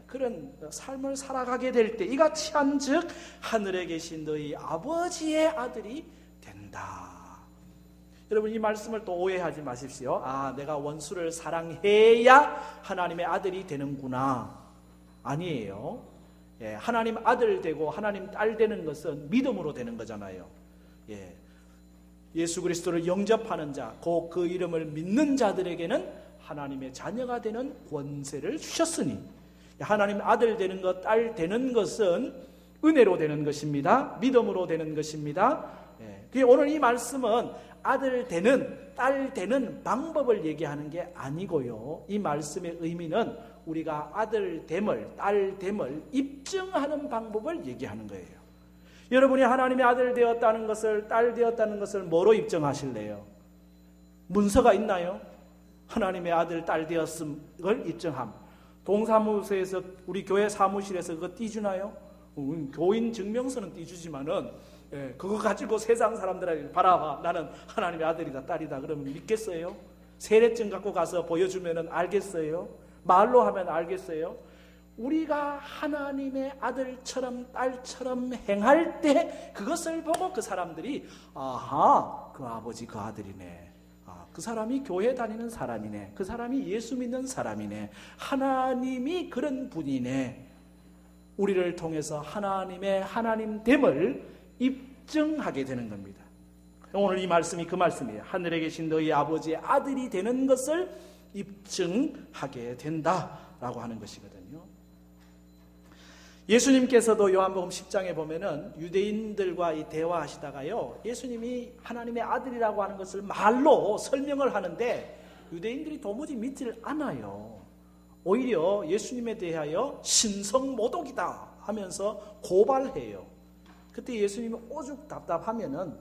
그런 삶을 살아가게 될 때 이같이 한즉 하늘에 계신 너희 아버지의 아들이 된다. 여러분 이 말씀을 또 오해하지 마십시오. 내가 원수를 사랑해야 하나님의 아들이 되는구나. 아니에요. 하나님 아들 되고 하나님 딸 되는 것은 믿음으로 되는 거잖아요. 예수 그리스도를 영접하는 자, 곧 그 이름을 믿는 자들에게는 하나님의 자녀가 되는 권세를 주셨으니, 하나님 아들 되는 것, 딸 되는 것은 은혜로 되는 것입니다. 믿음으로 되는 것입니다. 오늘 이 말씀은 아들 되는, 딸 되는 방법을 얘기하는 게 아니고요. 이 말씀의 의미는 우리가 아들 됨을, 딸 됨을 입증하는 방법을 얘기하는 거예요. 여러분이 하나님의 아들 되었다는 것을, 딸 되었다는 것을 뭐로 입증하실래요? 문서가 있나요? 하나님의 아들, 딸 되었음을 입증함. 동사무소에서, 우리 교회 사무실에서 그거 띄주나요? 교인 증명서는 띄주지만은 그거 가지고 세상 사람들에게 봐라, 나는 하나님의 아들이다, 딸이다 그러면 믿겠어요? 세례증 갖고 가서 보여주면은 알겠어요? 말로 하면 알겠어요? 우리가 하나님의 아들처럼 딸처럼 행할 때 그것을 보고 그 사람들이 그 아버지 그 아들이네, 그 사람이 교회 다니는 사람이네, 그 사람이 예수 믿는 사람이네, 하나님이 그런 분이네, 우리를 통해서 하나님의 하나님됨을 입증하게 되는 겁니다. 오늘 이 말씀이 그 말씀이에요. 하늘에 계신 너희 아버지의 아들이 되는 것을 입증하게 된다라고 하는 것이거든요. 예수님께서도 요한복음 10장에 보면은 유대인들과 이 대화하시다가요, 예수님이 하나님의 아들이라고 하는 것을 말로 설명을 하는데 유대인들이 도무지 믿질 않아요. 오히려 예수님에 대하여 신성모독이다 하면서 고발해요. 그때 예수님이 오죽 답답하면은,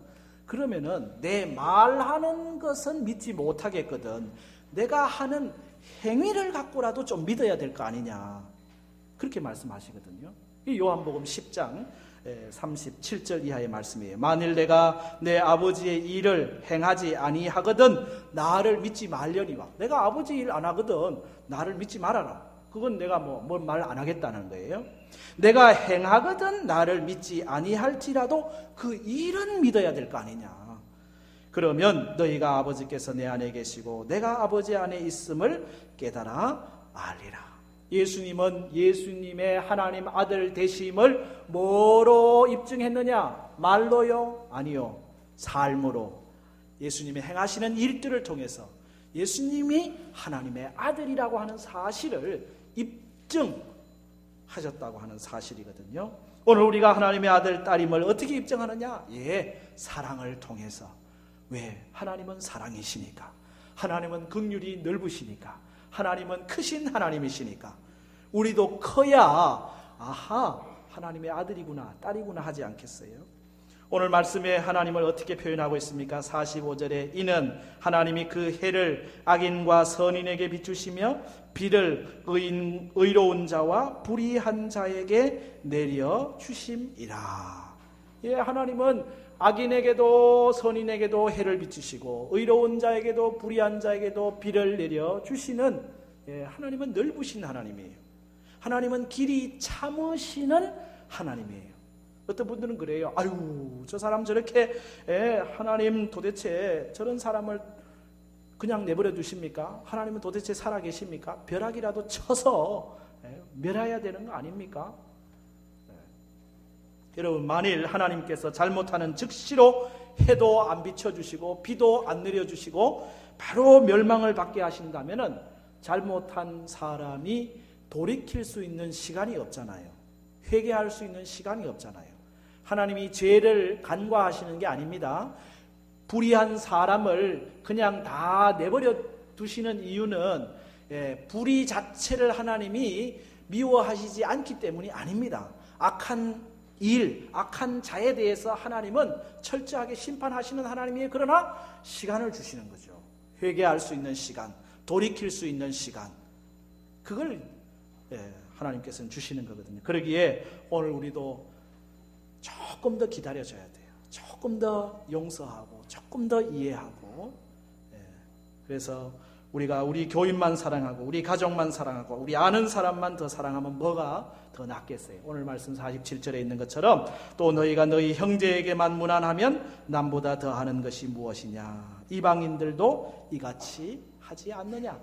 그러면은 내 말하는 것은 믿지 못하겠거든, 내가 하는 행위를 갖고라도 좀 믿어야 될 거 아니냐, 그렇게 말씀하시거든요. 이 요한복음 10장 37절 이하의 말씀이에요. 만일 내가 내 아버지의 일을 행하지 아니하거든 나를 믿지 말려니와. 내가 아버지 일 안 하거든 나를 믿지 말아라. 그건 내가 뭘 말 안 하겠다는 거예요. 내가 행하거든 나를 믿지 아니할지라도 그 일은 믿어야 될 거 아니냐. 그러면 너희가 아버지께서 내 안에 계시고 내가 아버지 안에 있음을 깨달아 알리라. 예수님은 예수님의 하나님 아들 되심을 뭐로 입증했느냐? 말로요? 아니요. 삶으로. 예수님이 행하시는 일들을 통해서 예수님이 하나님의 아들이라고 하는 사실을 입증하셨다고 하는 사실이거든요. 오늘 우리가 하나님의 아들, 딸임을 어떻게 입증하느냐? 사랑을 통해서. 왜? 하나님은 사랑이시니까. 하나님은 긍휼이 넓으시니까. 하나님은 크신 하나님이시니까. 우리도 커야 하나님의 아들이구나, 딸이구나 하지 않겠어요? 오늘 말씀에 하나님을 어떻게 표현하고 있습니까? 45절에 이는 하나님이 그 해를 악인과 선인에게 비추시며 비를 의로운 자와 불의한 자에게 내려 주심이라. 하나님은 악인에게도 선인에게도 해를 비추시고 의로운 자에게도 불의한 자에게도 비를 내려 주시는, 하나님은 넓으신 하나님이에요. 하나님은 길이 참으시는 하나님이에요. 어떤 분들은 그래요. 아유, 저 사람 저렇게, 하나님 도대체 저런 사람을 그냥 내버려 두십니까? 하나님은 도대체 살아 계십니까? 벼락이라도 쳐서 멸해야 되는 거 아닙니까? 여러분, 만일 하나님께서 잘못하는 즉시로 해도 안 비춰주시고 비도 안 내려주시고 바로 멸망을 받게 하신다면은 잘못한 사람이 돌이킬 수 있는 시간이 없잖아요. 회개할 수 있는 시간이 없잖아요. 하나님이 죄를 간과하시는 게 아닙니다. 불의한 사람을 그냥 다 내버려 두시는 이유는 불의 자체를 하나님이 미워하시지 않기 때문이 아닙니다. 악한 일, 악한 자에 대해서 하나님은 철저하게 심판하시는 하나님이에요. 그러나 시간을 주시는 거죠. 회개할 수 있는 시간, 돌이킬 수 있는 시간, 그걸 하나님께서는 주시는 거거든요. 그러기에 오늘 우리도 조금 더 기다려줘야 돼요. 조금 더 용서하고 조금 더 이해하고. 그래서 우리가 우리 교인만 사랑하고 우리 가족만 사랑하고 우리 아는 사람만 더 사랑하면 뭐가 더 낫겠어요? 오늘 말씀 47절에 있는 것처럼 또 너희가 너희 형제에게만 무난하면 남보다 더하는 것이 무엇이냐? 이방인들도 이같이 하지 않느냐?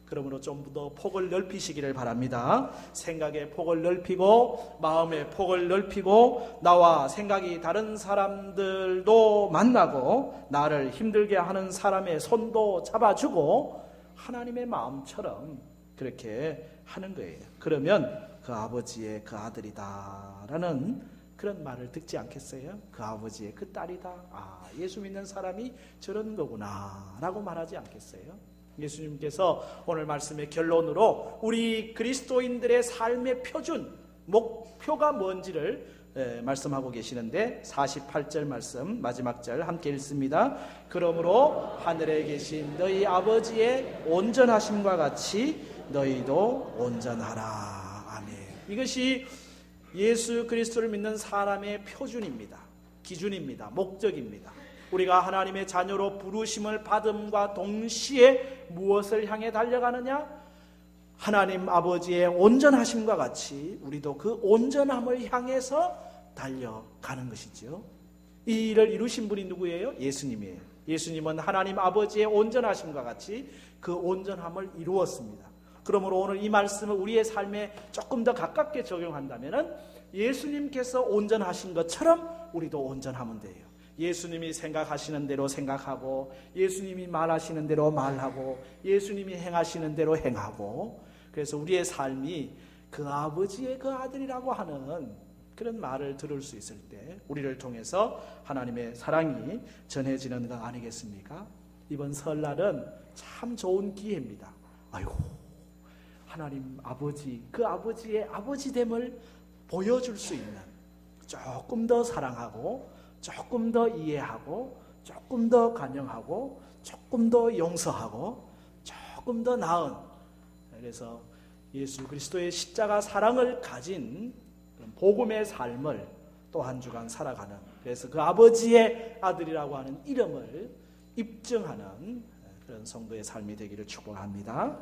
그러므로 좀 더 폭을 넓히시기를 바랍니다. 생각의 폭을 넓히고 마음의 폭을 넓히고 나와 생각이 다른 사람들도 만나고 나를 힘들게 하는 사람의 손도 잡아주고 하나님의 마음처럼 그렇게 하는 거예요. 그러면 그 아버지의 그 아들이다라는 그런 말을 듣지 않겠어요? 그 아버지의 그 딸이다. 아, 예수 믿는 사람이 저런 거구나 라고 말하지 않겠어요? 예수님께서 오늘 말씀의 결론으로 우리 그리스도인들의 삶의 표준, 목표가 뭔지를 말씀하고 계시는데 48절 말씀 마지막 절 함께 읽습니다. 그러므로 하늘에 계신 너희 아버지의 온전하심과 같이 너희도 온전하라. 아멘. 이것이 예수 그리스도를 믿는 사람의 표준입니다. 기준입니다. 목적입니다. 우리가 하나님의 자녀로 부르심을 받음과 동시에 무엇을 향해 달려가느냐? 하나님 아버지의 온전하심과 같이 우리도 그 온전함을 향해서 달려가는 것이죠. 이 일을 이루신 분이 누구예요? 예수님이에요. 예수님은 하나님 아버지의 온전하심과 같이 그 온전함을 이루었습니다. 그러므로 오늘 이 말씀을 우리의 삶에 조금 더 가깝게 적용한다면 예수님께서 온전하신 것처럼 우리도 온전하면 돼요. 예수님이 생각하시는 대로 생각하고 예수님이 말하시는 대로 말하고 예수님이 행하시는 대로 행하고, 그래서 우리의 삶이 그 아버지의 그 아들이라고 하는 그런 말을 들을 수 있을 때 우리를 통해서 하나님의 사랑이 전해지는 거 아니겠습니까? 이번 설날은 참 좋은 기회입니다. 아이고, 하나님 아버지, 그 아버지의 아버지됨을 보여줄 수 있는, 조금 더 사랑하고 조금 더 이해하고 조금 더 간영하고 조금 더 용서하고 조금 더 나은, 그래서 예수 그리스도의 십자가 사랑을 가진 복음의 삶을 또 한 주간 살아가는, 그래서 그 아버지의 아들이라고 하는 이름을 입증하는 그런 성도의 삶이 되기를 축복합니다.